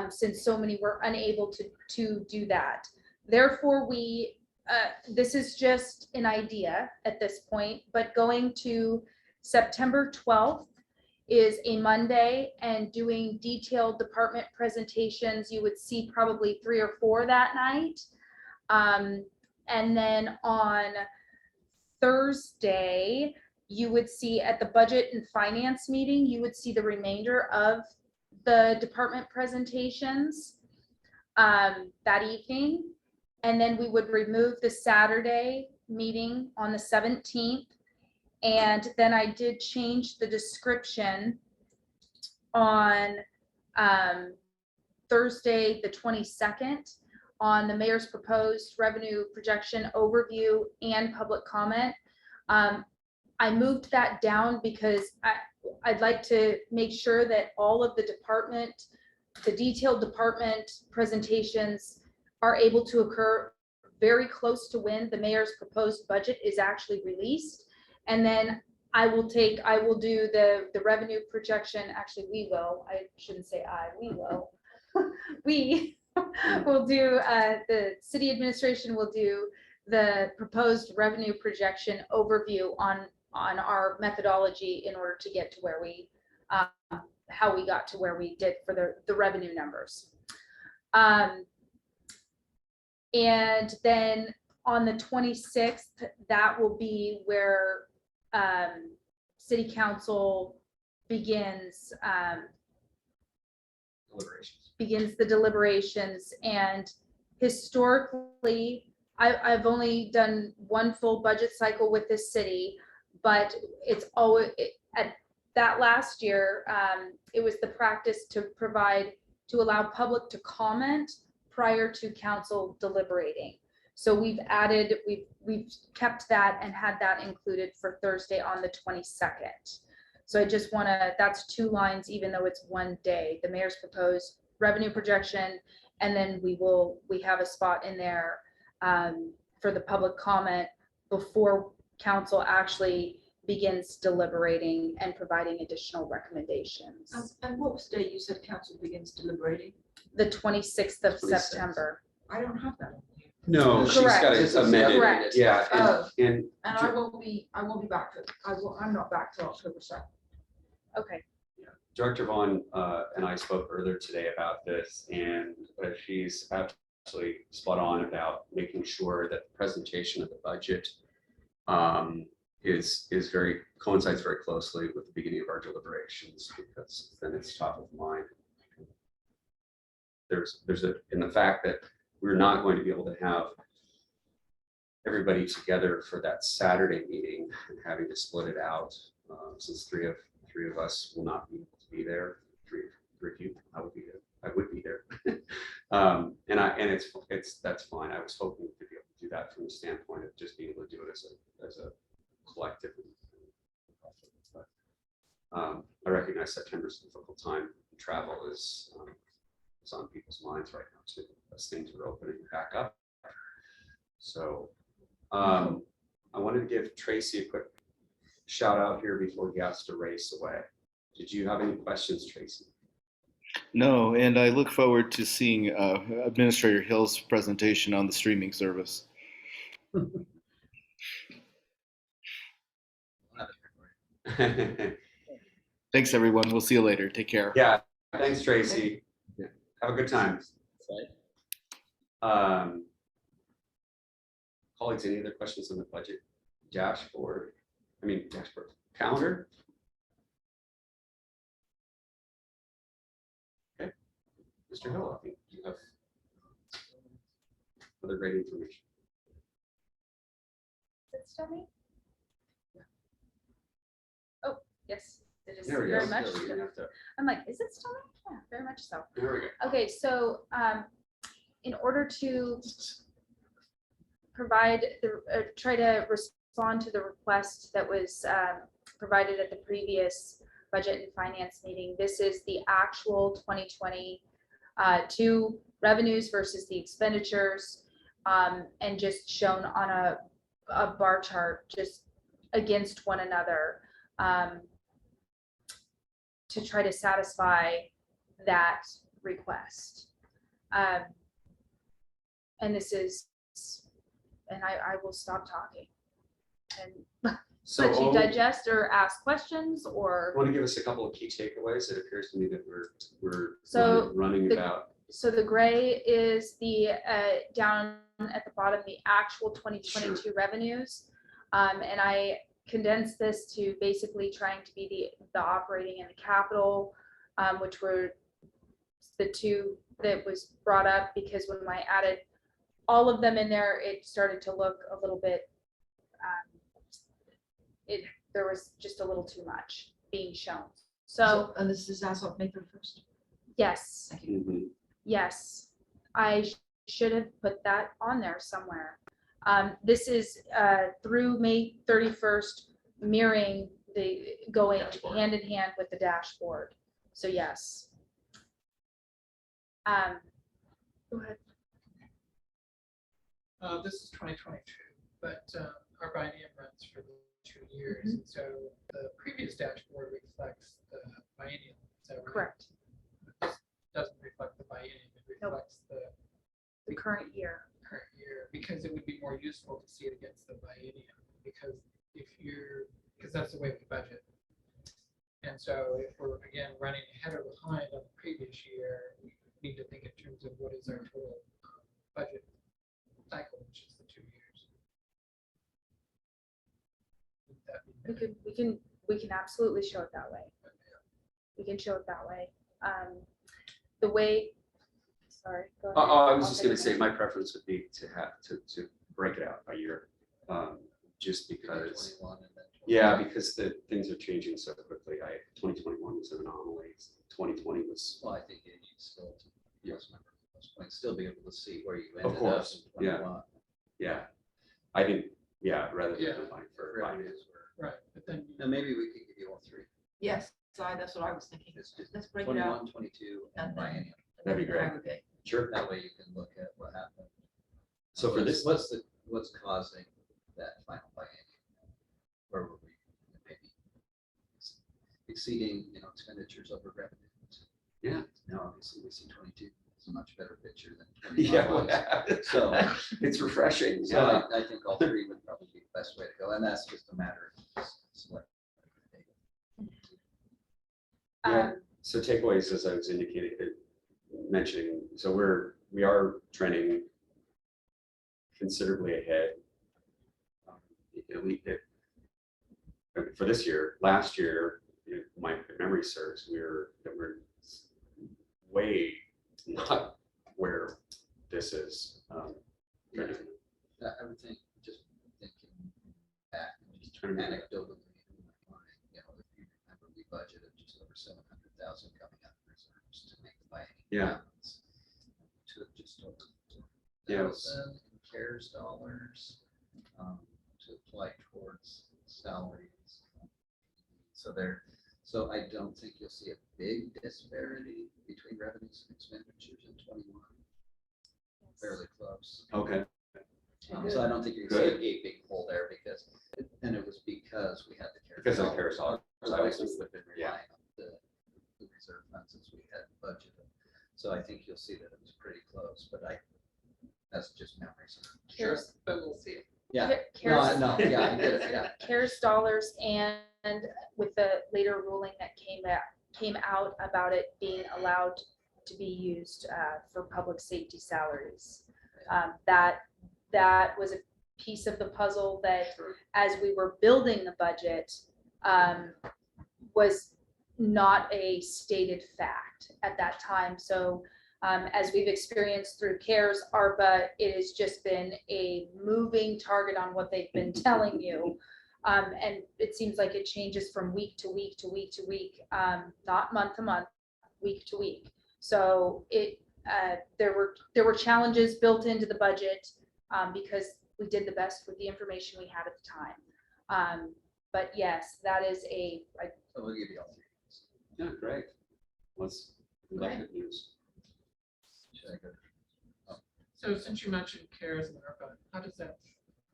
since so many were unable to do that. Therefore, this is just an idea at this point, but going to September 12th is a Monday and doing detailed department presentations. You would see probably 3 or 4 that night. And then on Thursday, you would see at the budget and finance meeting, you would see the remainder of the department presentations that evening. And then we would remove the Saturday meeting on the 17th. And then I did change the description on Thursday, the 22nd, on the mayor's proposed revenue projection overview and public comment. I moved that down because I'd like to make sure that all of the department the detailed department presentations are able to occur very close to when the mayor's proposed budget is actually released. And then I will do the revenue projection. Actually, we will. I shouldn't say we will. We will do, the city administration will do the proposed revenue projection overview on our methodology in order to get to where we, how we got to where we did for the revenue numbers. And then on the 26th, that will be where city council begins the deliberations. And historically, I've only done one full budget cycle with this city, but it's always at that last year, it was the practice to allow public to comment prior to council deliberating. So we've kept that and had that included for Thursday on the 22nd. So I just that's 2 lines, even though it's 1 day. The mayor's proposed revenue projection, and then we have a spot in there for the public comment before council actually begins deliberating and providing additional recommendations. And what was the day you said council begins deliberating? The 26th of 26th. September. I don't have that. No, she's got Correct. it amended. Correct. Yeah, Oh. and And I won't be back I'm not back till October 2nd. Okay. Director Vaughn and I spoke earlier today about this, and she's absolutely spot on about making sure that the presentation of the budget coincides very closely with the beginning of our deliberations, because then it's top of mind. In the fact that we're not going to be able to have everybody together for that Saturday meeting and having to split it out, since three of us will not be able to be there. Three of you, I would be there. That's fine. I was hoping to be able to do that from the standpoint of just being able to do it as a collective. But I recognize September's a difficult time. Travel is on people's minds right now too, as things are opening back up. So I wanted to give Tracy a quick shout out here before he has to race away. Did you have any questions, Tracy? No, and I look forward to seeing Administrator Hill's presentation on the streaming service. Thanks, everyone. We'll see you later. Take care. Yeah, thanks, Tracy. Have a good time. Colleagues, any other questions on the budget dashboard? Calendar? Okay. Mr. Hill, I think you have other great information. Is it still me? Oh, yes, it is There we very go. much. There we go. I'm like, is it still me? Yeah, very much so. There we go. Okay, so in order to provide try to respond to the request that was provided at the previous budget and finance meeting, this is the actual 2022 revenues versus the expenditures, and just shown on a bar chart just against one another, to try to satisfy that request. And this is, and I will stop talking and So let you digest or ask questions or. Want to give us a couple of key takeaways? It appears to me that we're So running the- about. So the gray is the down at the bottom, the actual 2022 revenues. And I condensed this to basically trying to be the operating and the capital, which were the two that was brought up, because when I added all of them in there, it started to look a little bit, there was just a little too much being shown. So And this is as of May 31st. yes, Thank you. Mhm. yes, I should have put that on there somewhere. This is through May 31st, mirroring going Dashboard. hand in hand with the dashboard. So yes. Go ahead. This is 2022, but our biennium runs for 2 years. And so the previous dashboard reflects the biennium. Is that right? Correct. This doesn't reflect the biennium, it Nope. reflects The current year. current year, because it would be more useful to see it against the biennium, because that's the way we budget. And so if we're, again, running ahead or behind on the previous year, we need to think in terms of what is our total budget cycle, which is the 2 years. Would that be We can absolutely show it that way. We can show it that way. The way, sorry. Go ahead. I was I'll just take gonna it. say, my preference would be to have, to break it out by year. Just because, 21 and then yeah, because the things are changing so quickly. 2021 was an anomaly. 2020 was, Well, I think you need still to, yes, remember, those points, still be able to see where you Of ended up course, in yeah. 21. yeah. I think, yeah, rather than Yeah. combine for finance. Revenues were, right, but then now maybe we could give you all three. Yes, that's what I was thinking. Let's do Let's break it out. 21, 22, And and then- biennium. That'd be great. Aggregate. Sure. That way you can look at what happened. So for this, What's causing that final biennium? Where were we maybe exceeding, expenditures over revenues? Yeah. Now, obviously, we see 22. It's a much better picture than 21 yeah, was. So, it's refreshing. so Yeah. I think all three would probably be the best way to go, and that's just a matter of selecting. Yeah. So takeaways, as I was mentioning, so we are trending considerably ahead. For this year, last year, if my memory serves, we were way not where this is. Trending. Everything, just thinking back, and just Trying to make- anecdotally in my mind, if you remember, we budgeted just over 700,000 coming out of reserves to make the biennium. Yeah. balance. To just over Yeah. 1,000 in CARES dollars, to apply towards salaries. So I don't think you'll see a big disparity between revenues and expenditures in 21, fairly close. Okay. So I don't think you're gonna Good. see a big hole there and it was because we had the CARES. Because of the CARES dollars. Otherwise, we would have been Yeah. relying on the reserve funds as we had budgeted. So I think you'll see that it was pretty close, but that's just memories. CARES, but we'll see it. Yeah, CARES, no, yeah, I get it, yeah. CARES dollars, and with the later ruling that came out about it being allowed to be used for public safety salaries. That was a piece of the puzzle that, as we were building the budget, was not a stated fact at that time. So as we've experienced through CARES, ARPA, it has just been a moving target on what they've been telling you. And it seems like it changes from week to week to week to week, not month to month, week to week. So there were challenges built into the budget because we did the best with the information we had at the time. But yes, that is So we'll give you all three. Yeah, great. We like good news. Should I go? So since you mentioned CARES and ARPA, how does that,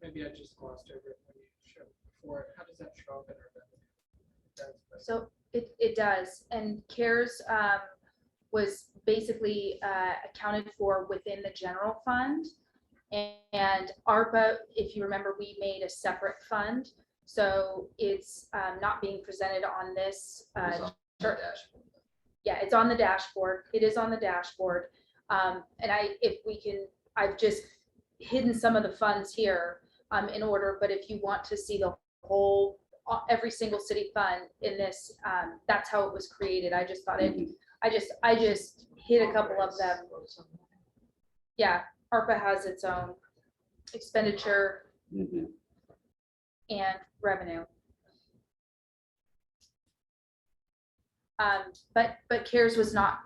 maybe I just glossed over it when you showed before, how does that show up in our revenue? So it does, and CARES was basically accounted for within the general fund. And ARPA, if you remember, we made a separate fund. So it's not being presented on this. It's on the chart. dashboard. Yeah, it's on the dashboard. It is on the dashboard. And I've just hidden some of the funds here in order, but if you want to see the whole, every single city fund in this, that's how it was created. I just thought I just hid a couple of them. Yeah, ARPA has its own expenditure Mhm. and revenue. But CARES was not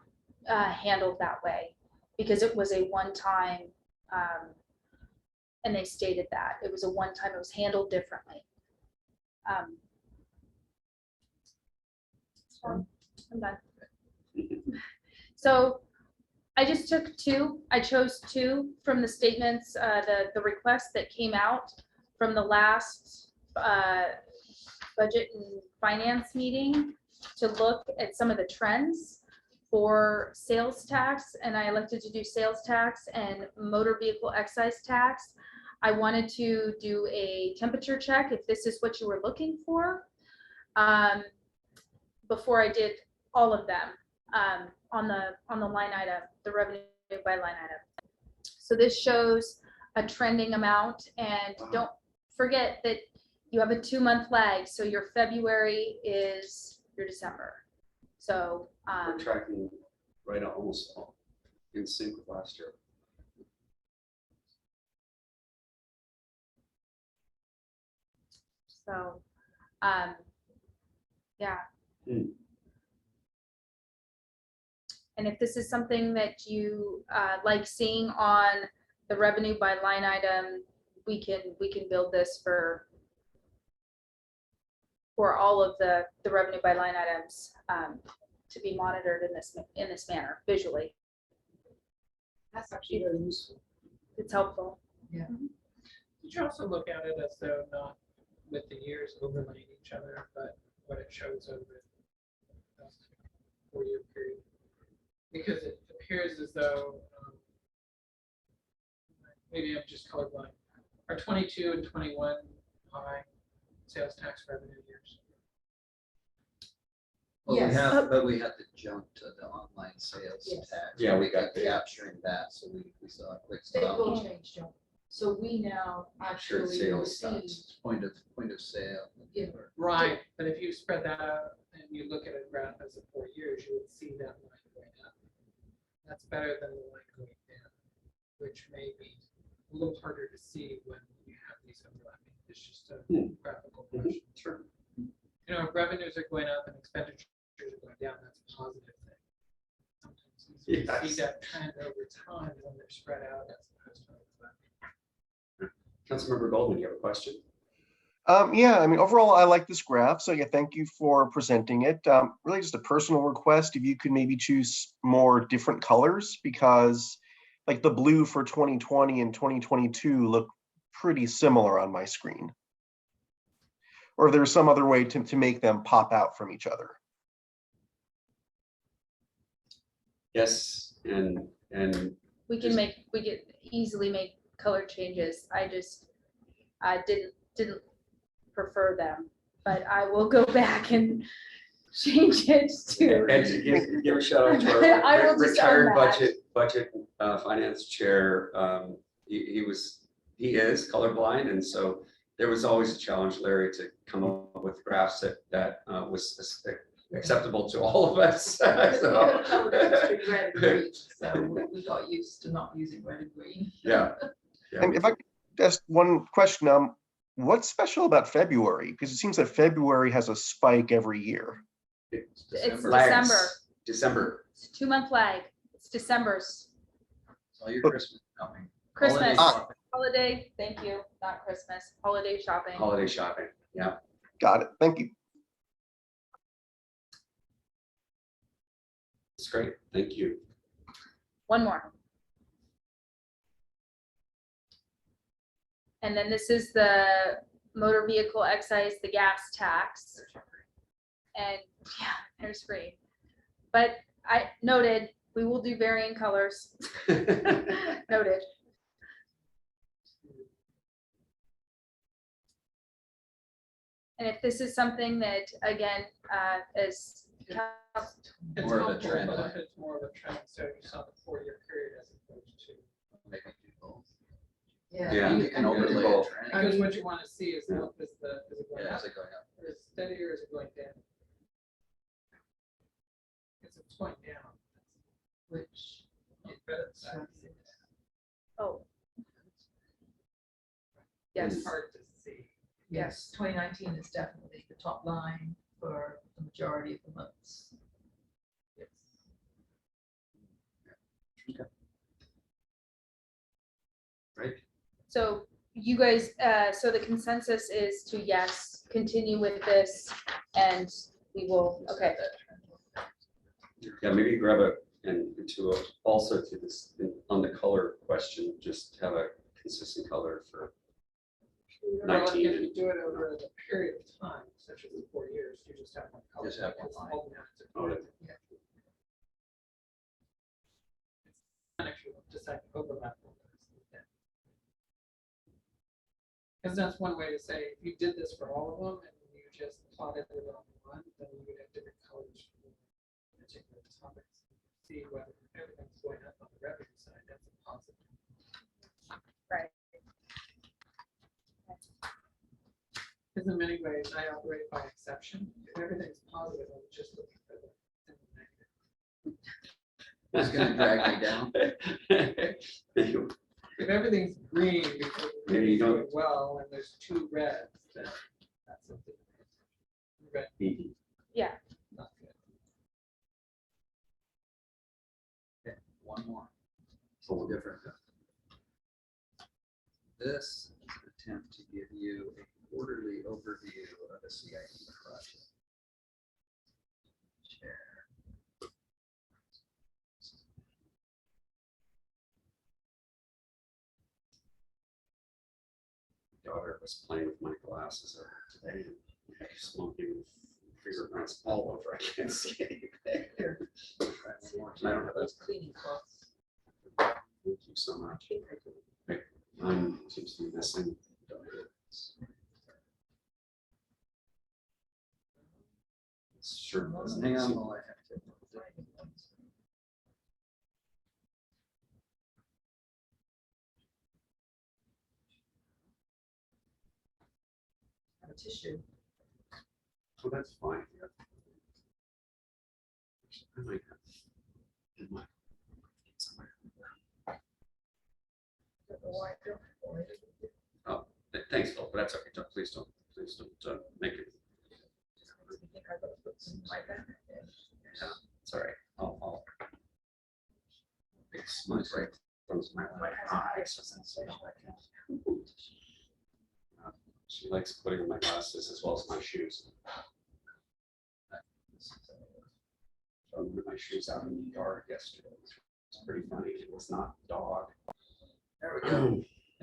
handled that way because it was a one-time, and they stated that it was a one-time, it was handled differently. So I'm done. So I just took two. I chose two from the statements, the request that came out from the last budget and finance meeting to look at some of the trends for sales tax, and I elected to do sales tax and motor vehicle excise tax. I wanted to do a temperature check if this is what you were looking for, before I did all of them on the line item, the revenue by line item. So this shows a trending amount, and don't forget that you have a 2-month lag. So your February is your December. So We're tracking right almost all in sync with last year. so yeah. And if this is something that you like seeing on the revenue by line item, we can build this for all of the revenue by line items to be monitored in this manner visually. That's actually very useful. It's helpful. Did you also look at it as though not with the years overlaying each other, but what it shows over the 4-year period? Because it appears as though, maybe I'm just colorblind, are 22 and 21 high sales tax revenue years? Well, Yes. but we had to jump to the online sales Yes. tax. Yeah, we got got the- capturing that, so we saw a quick They stop. will change, John. So we now Shared actually sales receive. tax. Point of sale. Yeah. Right, but if you spread that out and you look at a graph as of 4 years, you would see that line going up. That's better than the line going down, which may be a little harder to see when you have these overlapping. It's just a graphical question. Sure. You know, if revenues are going up and expenditures are going down, that's a positive thing. Sometimes you Yes. see that trend over time when they're spread out as opposed to overlapping. Councilmember Goldman, you have a question? Yeah, I mean, overall, I like this graph. So yeah, thank you for presenting it. Really just a personal request, if you could maybe choose more different colors, because like the blue for 2020 and 2022 look pretty similar on my screen. Or if there's some other way to make them pop out from each other. Yes, and We can easily make color changes. I just didn't prefer them, but I will go back and change it to. and give a shout out to I will our just retired unmatch. budget finance chair. He is colorblind, and so there was always a challenge, Larry, to come up with graphs that was acceptable to all of us. So, Red and green, so we got used to not using red and green. yeah. And if I could ask one question, what's special about February? Because it seems that February has a spike every year. It's Lags. December. December. It's a 2-month lag. It's December's. All your Christmas shopping. Christmas. Holiday shopping. Holiday, thank you, not Christmas. Holiday shopping. Holiday shopping. Yeah. Got it. Thank you. It's great. Thank you. One more. And then this is the motor vehicle excise, the gas tax. And yeah, there's green. But I noted, we will do varying colors. Noted. And if this is something that, again, is It's More of a helpful, trend but line. if it's more of a trend, so you saw the 4-year period as opposed to. Maybe do both. Yeah. You can and- overlay a both. trend. Because what you want to see is, Yeah. is it going Yeah, up, is it going up? is it steady, or is it going down? If it's going down, Which, it's better. oh, It's yes. hard to see. yes, 2019 is definitely the top line for the majority of the months. Yes. Right. So you guys, so the consensus is to yes, continue with this, and we will, okay. Yeah, maybe grab And to also to this, on the color question, just have a consistent color for Well, 19 if you and- do it over a period of time, such as 4 years, you just have one color. Just have one because line. all the maps are Oh, colored. Yeah. And if you decide to overlap all those, yeah. Because that's one way to say, if you did this for all of them and you just plotted it on one, then you would have different colors for particular topics. See whether everything's going up on the revenue side, that's a positive. Right. Because in many ways, I operate by exception. If everything's positive, I'm just looking for the negative. It's gonna drag me down. If everything's green because Maybe it's you don't- doing well and there's 2 reds, then that's something. Red, Yeah. not good. Okay, one more. So Different. This is an attempt to give you a quarterly overview of a CIP project. Share. daughter was playing with my glasses today. And I smoking fingerprints all over. I can't see anything. I don't have Those that. cleaning cloths. Thank you so much. Mine seems to be missing. Sure doesn't Hang on seem- while I have to. Have a tissue. Oh, that's fine. Yeah. I might have in my somewhere. Oh, thanks, Phil, but that's okay. Please don't make it. Yeah, it's all right. I'll it's my right from my eyes. She likes putting on my glasses as well as my shoes. I moved my shoes out in the yard yesterday. It's pretty funny. It was not dog. There we go.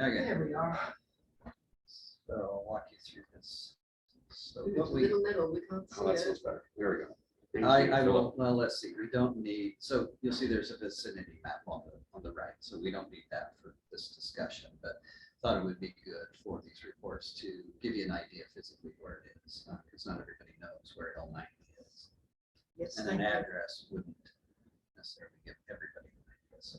Okay, There we are. so I'll walk you through this. So It's what we, little, we can't Oh, that see it. sounds better. There we go. Thank I you, will, well, let's see, we don't need, so you'll see there's a vicinity map on the right, so we don't need that for this discussion, but thought it would be good for these reports to give you an idea physically where it is, because not everybody knows where L90 is. Yes, And thank an you. address wouldn't necessarily give everybody an idea, so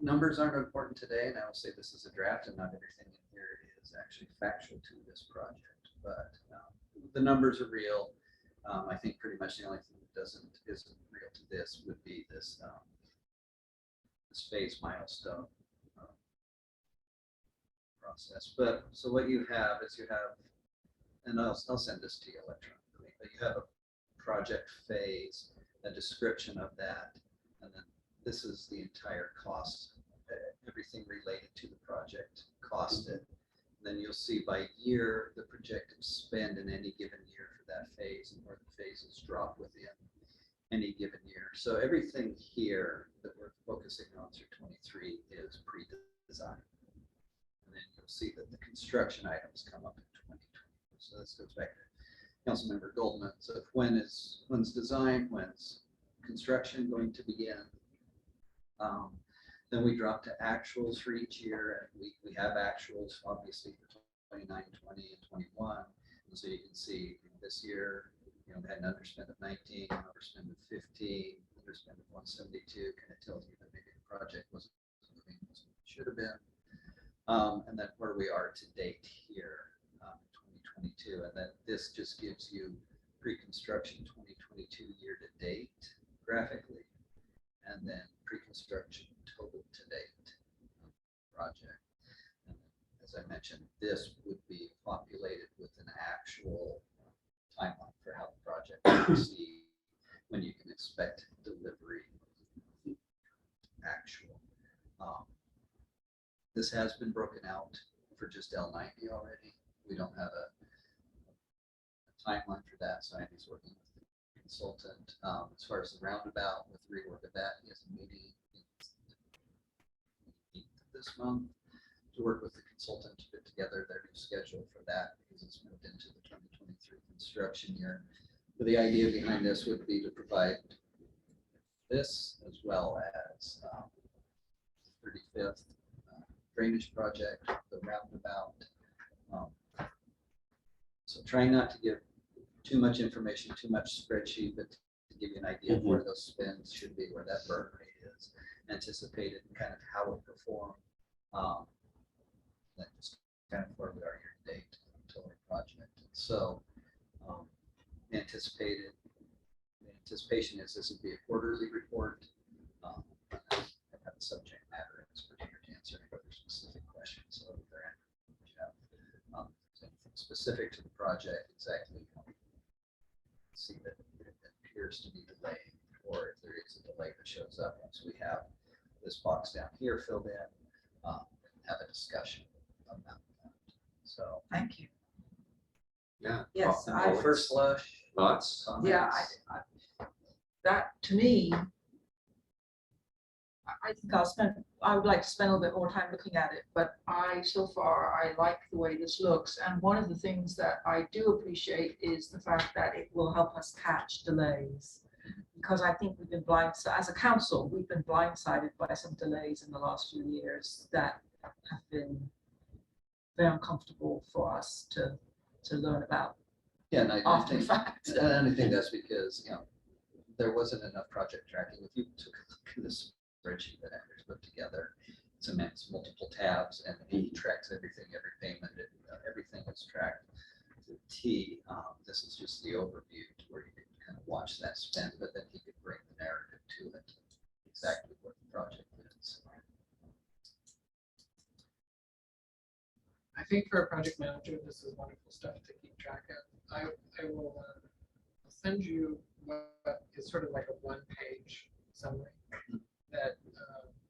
numbers aren't important today, and I will say this is a draft, and not everything in here is actually factual to this project, but the numbers are real. I think pretty much the only thing that isn't real to this would be this this phase milestone process. But so what you have is and I'll send this to you electronically, but you have a project phase, a description of that, and then this is the entire cost, everything related to the project costed. Then you'll see by year the projected spend in any given year for that phase and where the phases drop within any given year. So everything here that we're focusing on through 23 is pre-design. And then you'll see that the construction items come up in 2020. So this goes back to Councilmember Goldman. So when's design, when's construction going to begin? Then we drop to actuals for each year, and we have actuals obviously for 29, 20, and 21. And so you can see this year, we had an underspend of 19, an overspend of 15, underspend of 172. Kind of tells you that maybe the project wasn't moving as it should have been. And then where we are to date here in 2022. And then this just gives you pre-construction 2022 year to date graphically, and then pre-construction total to date project. And as I mentioned, this would be populated with an actual timeline for how the project will proceed, when you can expect delivery actual. This has been broken out for just L90 already. We don't have a timeline for that, so Andy's working with consultant, as far as the roundabout with rework of that, he has a meeting this month to work with the consultant to put together their new schedule for that, because it's moved into the 2023 construction year. But the idea behind this would be to provide this as well as 35th drainage project, the roundabout. So trying not to give too much information, too much spreadsheet, but to give you an idea of where those spends should be, where that burn rate is anticipated, and kind of how it performed. That just kind of where we are here to date until our project. So the anticipation is this would be a quarterly report. I have a subject matter expert here to answer any other specific questions. So if there are anything specific to the project, exactly see that it appears to be delayed, or if there is a delay that shows up once we have this box down here filled in, have a discussion about that. So Thank you. Yeah. Yes, Alex, first blush thoughts? Yeah, comments? that to me, I think I would like to spend a little bit more time looking at it, but so far, I like the way this looks. And one of the things that I do appreciate is the fact that it will help us catch delays. Because I think we've been blindsided, as a council, we've been blindsided by some delays in the last few years that have been very uncomfortable for us to learn about Yeah, and I after the think, fact. and I think that's because, there wasn't enough project tracking. If you took a look at this spreadsheet that Andrew's put together, it's multiple tabs, and he tracks everything, every payment, everything is tracked to T. This is just the overview to where you can kind of watch that spend, but then he could bring the narrative to it, exactly what the project is. I think for a project manager, this is wonderful stuff to keep track of. I will send you what is sort of like a one-page summary that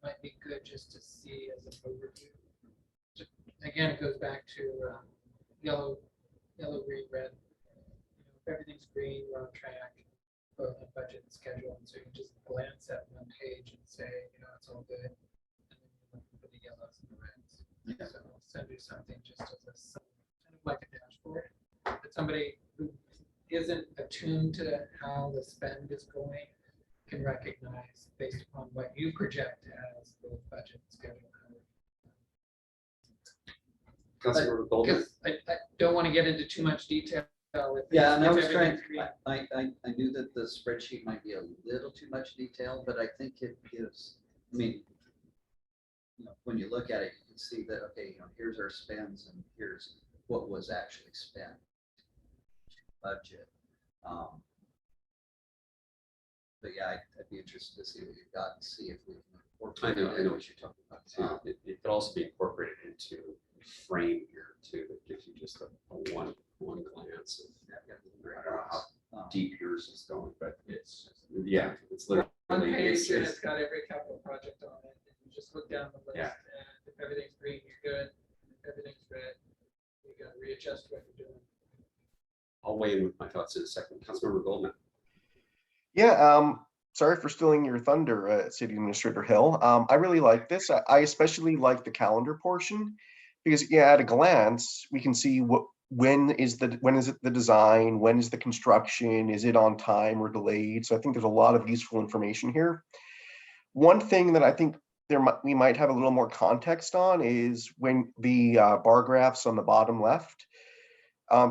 might be good just to see as an overview. Again, it goes back to yellow, green, red. If everything's green, we're on track, both on budget and schedule. And so you can just glance at one page and say, it's all good. And then you look for the yellows and the reds. Yeah. So I'll send you something just as a kind of like a dashboard that somebody who isn't attuned to how the spend is going can recognize based upon what you project as the budget schedule. Councilmember Golden? Because I don't want to get into too much detail. Yeah, and I was everything's trying, green. I knew that the spreadsheet might be a little too much detail, but I think it gives, when you look at it, you can see that, okay, here's our spends and here's what was actually spent. Budget. But yeah, I'd be interested to see what you've got and see if we can I know what you're talking about too. It could also be incorporated into a frame here too, that gives you just a one glance of, I don't know how deep yours is going, but it's literally. One page it's- and it's got every capital project on it. And you just look down the list, Yeah. and if everything's green, you're good. If everything's red, you gotta readjust what you're doing. I'll weigh in with my thoughts in a second. Councilmember Goldman. Yeah, sorry for stealing your thunder, City Administrator Hill. I really like this. I especially like the calendar portion because, at a glance, we can see when is it the design, when is the construction, is it on time or delayed? So I think there's a lot of useful information here. One thing that I think we might have a little more context on is when the bar graphs on the bottom left.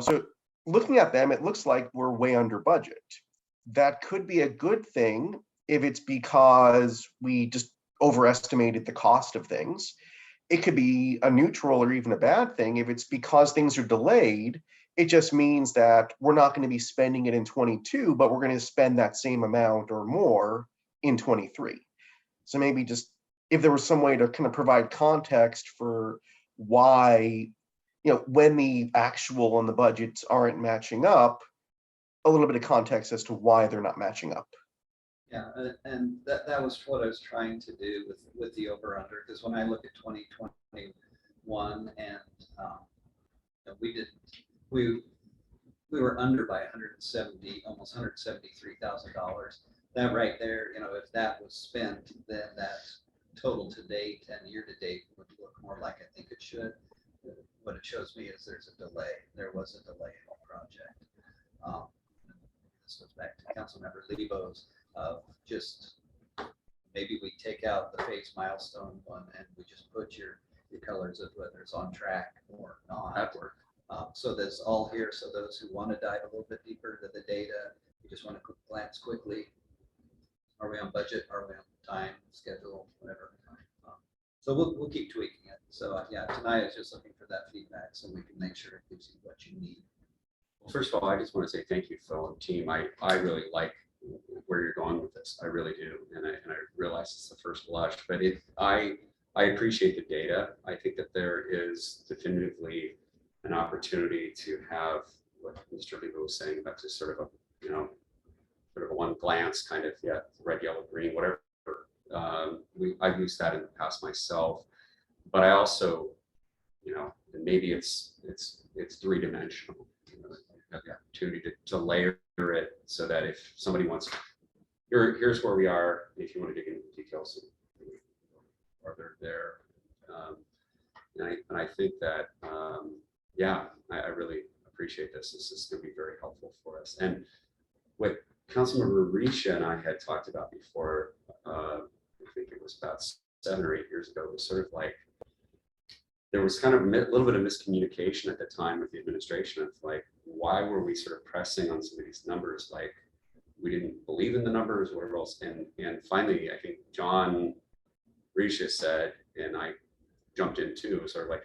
So looking at them, it looks like we're way under budget. That could be a good thing if it's because we just overestimated the cost of things. It could be a neutral or even a bad thing if it's because things are delayed. It just means that we're not going to be spending it in 22, but we're going to spend that same amount or more in 23. So maybe just if there was some way to kind of provide context for why, when the actual and the budgets aren't matching up, a little bit of context as to why they're not matching up. Yeah, and that was what I was trying to do with the over under, because when I look at 2021 and we we were under by 170, almost $173,000. That right there, you know, if that was spent, then that total to date and year to date would look more like I think it should. What it shows me is there's a delay. There was a delay in the project. This goes back to Councilmember Lebo's just maybe we take out the phase milestone one and we just put your colors of whether it's on track or not. That work. So that's all here. So those who want to dive a little bit deeper into the data, you just want to glance quickly. Are we on budget? Are we on time, schedule, whatever? So we'll keep tweaking it. So yeah, tonight is just looking for that feedback so we can make sure it gives you what you need. Well, first of all, I just want to say thank you, Phil and team. I really like where you're going with this. I really do. And I realize it's the first blush, but I appreciate the data. I think that there is definitively an opportunity to have what Mr. Lebo was saying about just sort of a, sort of a one glance kind of, yeah, red, yellow, green, whatever. I've used that in the past myself, but I also, and maybe it's three-dimensional. Have the opportunity to layer it so that if somebody wants, here's where we are. If you want to dig into the details, or they're there, and I think that yeah, I really appreciate this. This is going to be very helpful for us. And what Councilmember Risha and I had talked about before, I think it was about 7 or 8 years ago, was sort of like, there was kind of a little bit of miscommunication at the time with the administration of like, why were we sort of pressing on some of these numbers? Like, we didn't believe in the numbers, whatever else. And finally, I think John Risha said, and I jumped in too, sort of like,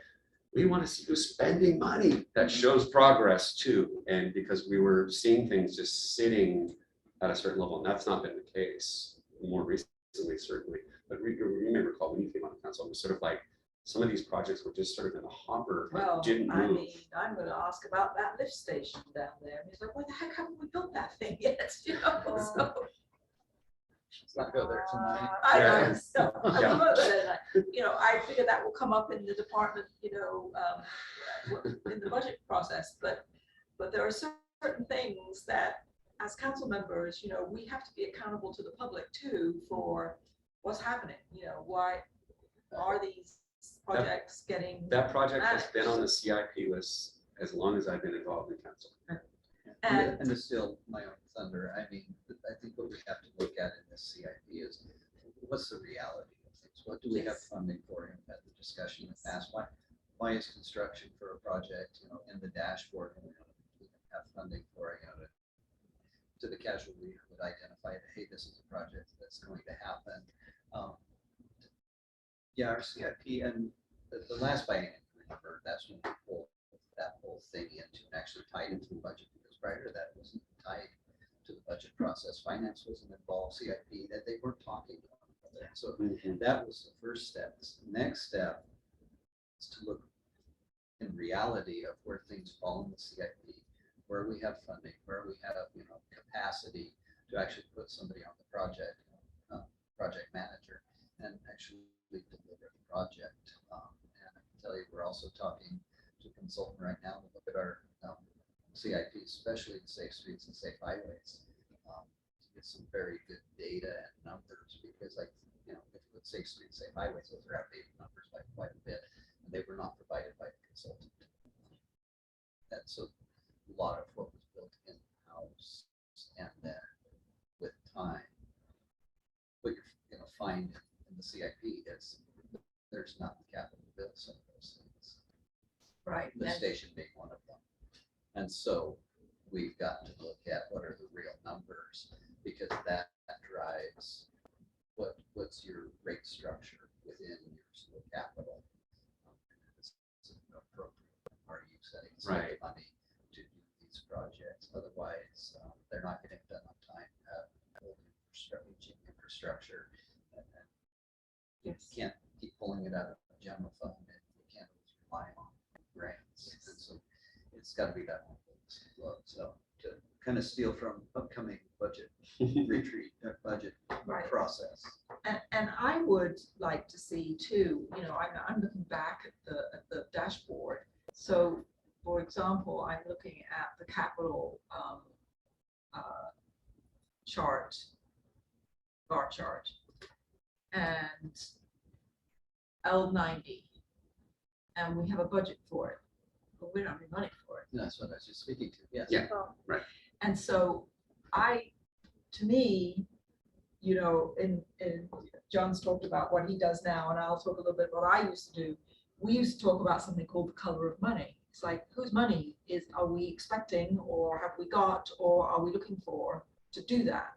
we want to see you spending money that shows progress too. And because we were seeing things just sitting at a certain level, and that's not been the case more recently, certainly. But you may recall when you came on the council, it was sort of like some of these projects were just sort of in a hopper, Well, didn't I move. mean, I'm gonna ask about that lift station down there. And he's like, why the heck haven't we built that thing yet? So Let's not go there tonight. I Yeah. know, so, I figure that will come up in the department, in the budget process, but there are certain things that as council members, we have to be accountable to the public too for what's happening, why are these projects getting. That project has managed? been on the CIP list as long as I've been involved in council. And And to steal my own thunder, I mean, I think what we have to look at in this CIP is what's the reality of things? What do we have Yes. funding for? And we've had the discussion in the past. Why is construction for a project, in the dashboard, and we have funding for it, to the casual reader would identify that, hey, this is a project that's going to happen. Yeah, our CIP and the last biennial, remember, that's when we pulled that whole thing into and actually tied into the budget, because prior to that it wasn't tied to the budget process. Finance wasn't involved, CIP, that they weren't talking to one another. So that was the first step. The next step is to look in reality of where things fall in the CIP, where we have funding, where we have capacity to actually put somebody on the project, project manager, and actually deliver the project. And I can tell you, we're also talking to a consultant right now to look at our CIP, especially the safe streets and safe highways, to get some very good data and numbers, because if you put safe streets, safe highways, those are outdated numbers by quite a bit, and they were not provided by the consultant. And so a lot of what was built in-house, and then with time, what you're going to find in the CIP is there's not the capital to build some of those things. right, The station being one of them. And so we've got to look at what are the real numbers, because that drives what's your rate structure within your school capital. Is it appropriate? Are you setting aside Right. money to do these projects? Otherwise, they're not getting done on time. Infrastructure, and yes. can't keep pulling it out of the general fund, and we can't always rely on grants. And so it's got to be that one. So to kind of steal from upcoming budget retreat, budget Right. process. And I would like to see too, I'm looking back at the dashboard. So for example, I'm looking at the capital chart, bar chart, and L90, and we have a budget for it, but we don't have any money for it. That's what I was just speaking to, yes. Yeah. Well, And so to me, you know, in John's talked about what he does now, and I'll talk a little bit what I used to do. We used to talk about something called the color of money. It's like, whose money are we expecting, or have we got, or are we looking for to do that?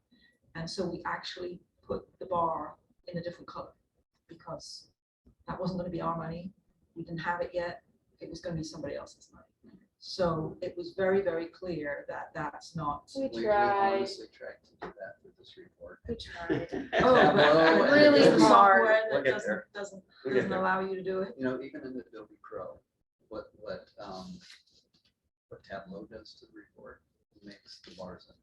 And so we actually put the bar in a different color, because that wasn't going to be our money. We didn't have it yet. It was going to be somebody else's money. So it was very, very clear that that's not. we tried, honestly tried to do that with this report. we tried. Oh, Well, but really it's the hard. software We'll that get there. doesn't We'll get there. allow you to do it. You know, even in Adobe Pro, what Tableau does to the report makes the bars in.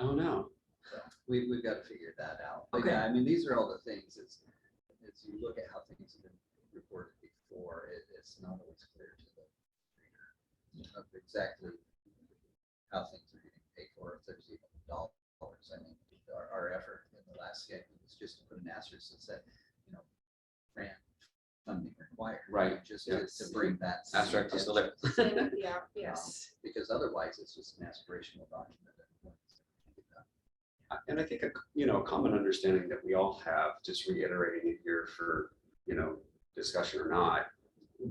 Oh, no. So we've got to figure that out. But Okay. yeah, I mean, these are all the things, it's you look at how things have been reported before, it's not always clear to the reader of exactly how things are getting paid for, if there's even dollars. I mean, our effort in the last schedule was just to put an asterisk that said, you know, grant funding required. Right, Just yeah. to bring that. Abstract is still there. Yeah, yes. Because otherwise, it's just an aspirational document. And I think, a common understanding that we all have, just reiterating it here for, discussion or not,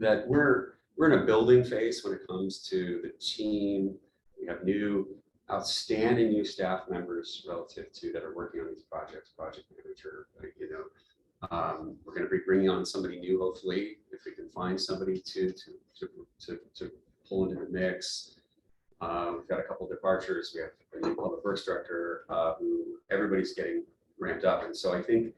that we're in a building phase when it comes to the team. We have outstanding new staff members relative to that are working on these projects, project manager, we're going to be bringing on somebody new, hopefully, if we can find somebody to pull into the mix. We've got a couple of departures. We have a new public works director who everybody's getting ramped up. And so I think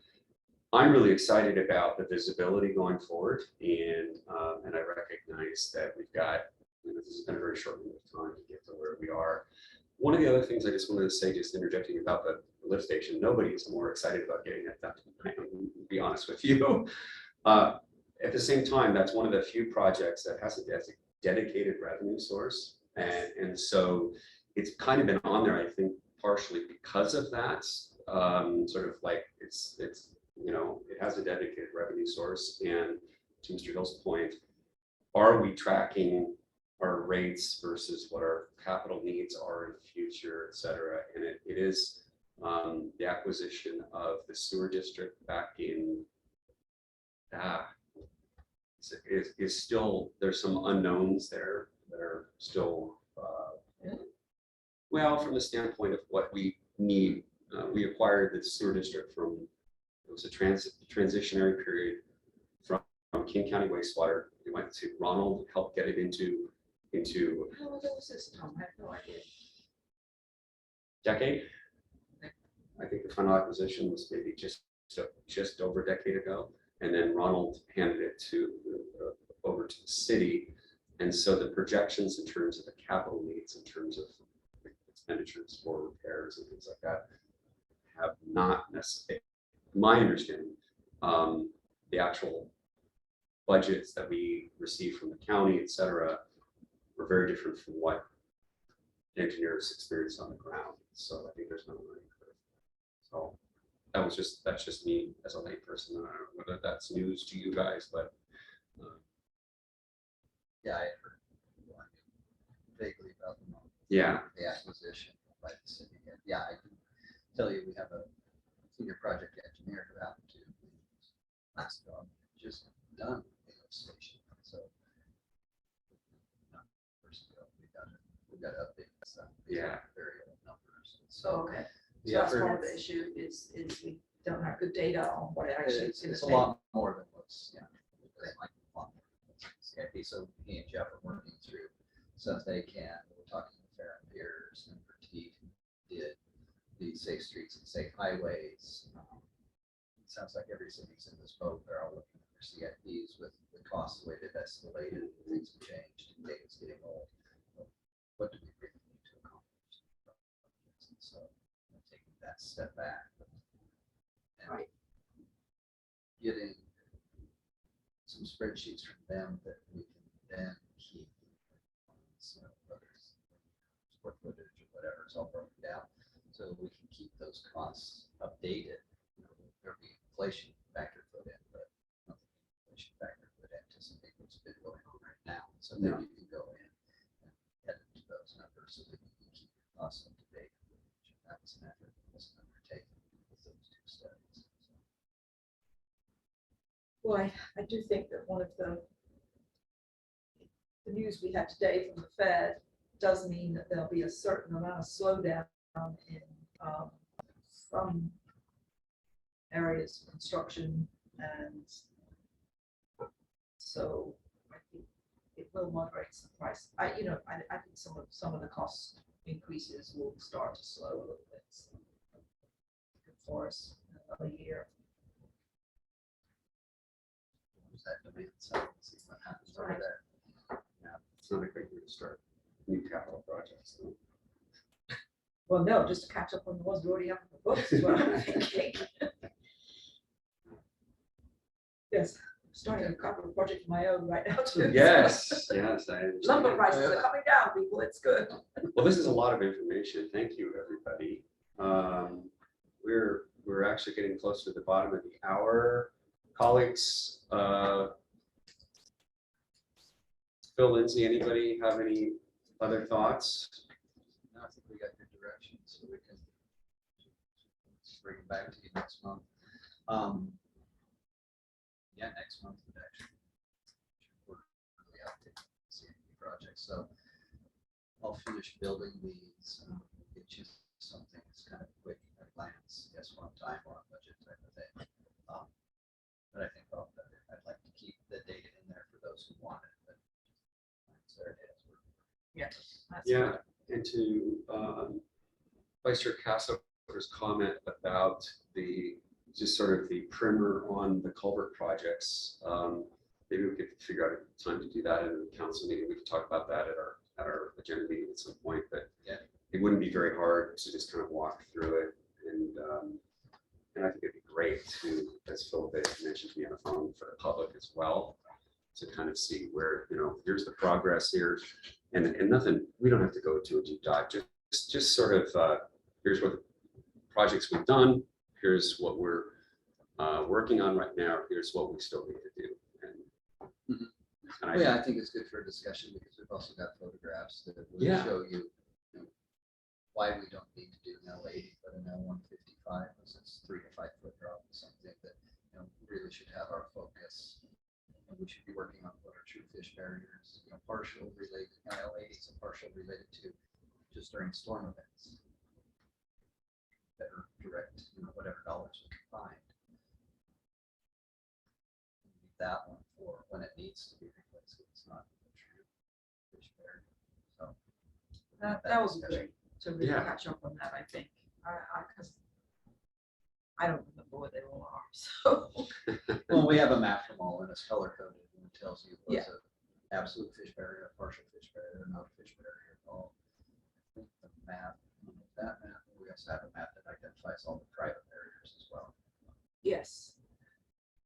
I'm really excited about the visibility going forward. And I recognize that we've got, this has been a very short amount of time to get to where we are. One of the other things I just wanted to say, just interjecting about the lift station, nobody is more excited about getting that done. To be honest with you. At the same time, that's one of the few projects that has a dedicated revenue source. And so it's kind of been on there, I think, partially because of that. Sort of like it's it has a dedicated revenue source. And to Mr. Hill's point, are we tracking our rates versus what our capital needs are in the future, et cetera? And it is the acquisition of the sewer district back in is still, there's some unknowns there that are still, well, from the standpoint of what we need. We acquired the sewer district from, it was a transitionary period from King County wastewater. We went to Ronald, helped get it into How long ago was this, Tom? I have no idea. decade. I think the final acquisition was maybe just over a decade ago. And then Ronald handed it over to the city. And so the projections in terms of the capital needs, in terms of expenditures for repairs and things like that, have not necessarily, my understanding, the actual budgets that we receive from the county, et cetera, were very different from what engineers experienced on the ground. So I think there's no learning curve. So that's just me as a layperson. I don't know whether that's news to you guys, but Yeah, I heard vaguely about the acquisition by the city. And yeah, I can tell you, we have a senior project engineer who happened to last job just done the lift station. So years ago, we got to update some very old numbers. So Okay. So the that's effort- part of the issue is we don't have good data on what it actually is. it's a lot more than what's, it's like a lot more than what's in CIP. So he and Jeff are working through stuff they can. We're talking with Farron Pierce and Vertief, who did the safe streets and safe highways. It sounds like every city's in this boat. They're all looking at their CIPs with the costs the way they've escalated. Things have changed. Data's getting old. What do we really need to accomplish? And so taking that step back and getting some spreadsheets from them that we can then keep it's all broken down. So we can keep those costs updated. There'll be inflation factor put in, but nothing inflation factor would anticipate what's been going on right now. So then you can go in and head into those numbers so that you can keep your costs up to date. That was an effort that was undertaken with those two studies. Well, I do think that one of the news we had today from the Fed does mean that there'll be a certain amount of slowdown in some areas of construction, and so I think it will moderate some price. I think some of the cost increases will start to slow a little bit. So good for us in another year. That demand side, see what happens over Right. there. It's not a great way to start new capital projects. So. Well, no, just to catch up on the ones we already have in the books is what I'm thinking. Yes, I'm starting a couple of projects of my own right now too. Yes, yes, I understand. Lumber prices are coming down, people, it's good. Well, this is a lot of information. Thank you, everybody. We're actually getting close to the bottom of the hour. Colleagues, Phil, Lindsay, anybody have any other thoughts? No, I think we got good direction, so we can bring it back to you next month. Yeah, next month would actually we're really updating CNP projects. So I'll finish building these, get you something that's kind of quick at a glance. Yes, we're on time, we're on budget type of thing. But I think I'd like to keep the data in there for those who want it. But it's their data. Yes. Yeah, and to Vice Chair Cassover's comment about the just sort of the primer on the culvert projects. Maybe we could figure out a time to do that in the council meeting. We could talk about that at our agenda meeting at some point. But Yeah, it wouldn't be very hard to just kind of walk through it, and I think it'd be great to, as Phil mentioned to me on the phone, for the public as well, to kind of see where, here's the progress here, and nothing, we don't have to go to a deep dive, just sort of, here's what the projects we've done, here's what we're working on right now, here's what we still need to do. And well, yeah, I think it's good for a discussion because we've also got photographs that will Yeah. show you, why we don't need to do an L80 but an L155, because it's 3 to 5 foot drop, something that really should have our focus. And we should be working on what are true fish barriers, partial related, L80s and partial related to just during storm events. Better direct, whatever dollars we can find. Leave that one for when it needs to be replaced. It's not a true fish barrier. So That was great to really Yeah. catch up on that, I think. Because I don't remember what they all are, so. well, we have a map from all and it's color coded and it tells you what's Yeah. an absolute fish barrier, a partial fish barrier, not a fish barrier at all. I think the map, that map, we also have a map that identifies all the private barriers as well. Yes.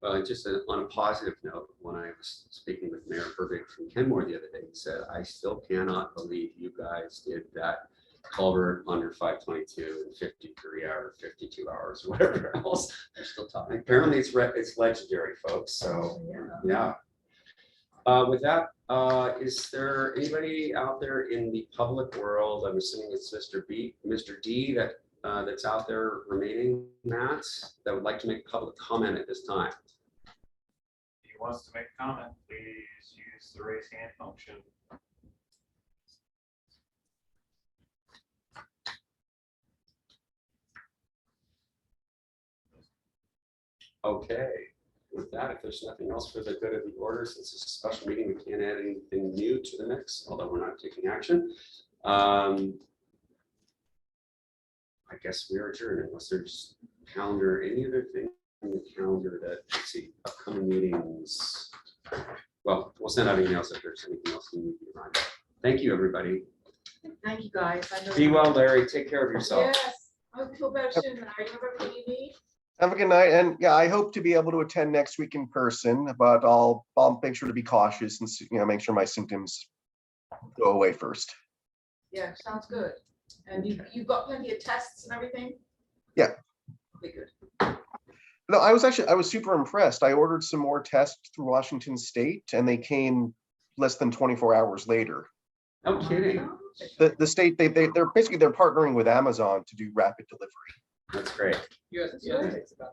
Well, just on a positive note, when I was speaking with Mayor Herbig from Kenmore the other day, he said, I still cannot believe you guys did that culvert under 522 in 53 hours, 52 hours, whatever else. They're still talking. Apparently it's legendary, folks. So Yeah. yeah. With that, is there anybody out there in the public world? I'm assuming it's Mr. D that's out there remaining, Matt, that would like to make public comment at this time. If he wants to make a comment, please use the raise hand function. Okay, with that, if there's nothing else for the good of the order, since it's a special meeting, we can't add anything new to the mix, although we're not taking action. I guess we are adjourned unless there's calendar, any other thing in the calendar that, let's see, upcoming meetings. Well, we'll send out emails if there's anything else you need to remind of. Thank you, everybody. Thank you, guys. I know. Be well, Larry. Take care of yourself. Yes. I feel better soon. You have everything you need? Have a good night. And yeah, I hope to be able to attend next week in person, but I'll make sure to be cautious and, make sure my symptoms go away first. Yeah, sounds good. And you got plenty of tests and everything? Yeah. Okay, good. No, I was super impressed. I ordered some more tests through Washington State and they came less than 24 hours later. No kidding. The state, they're basically, they're partnering with Amazon to do rapid delivery. That's great. USDA takes about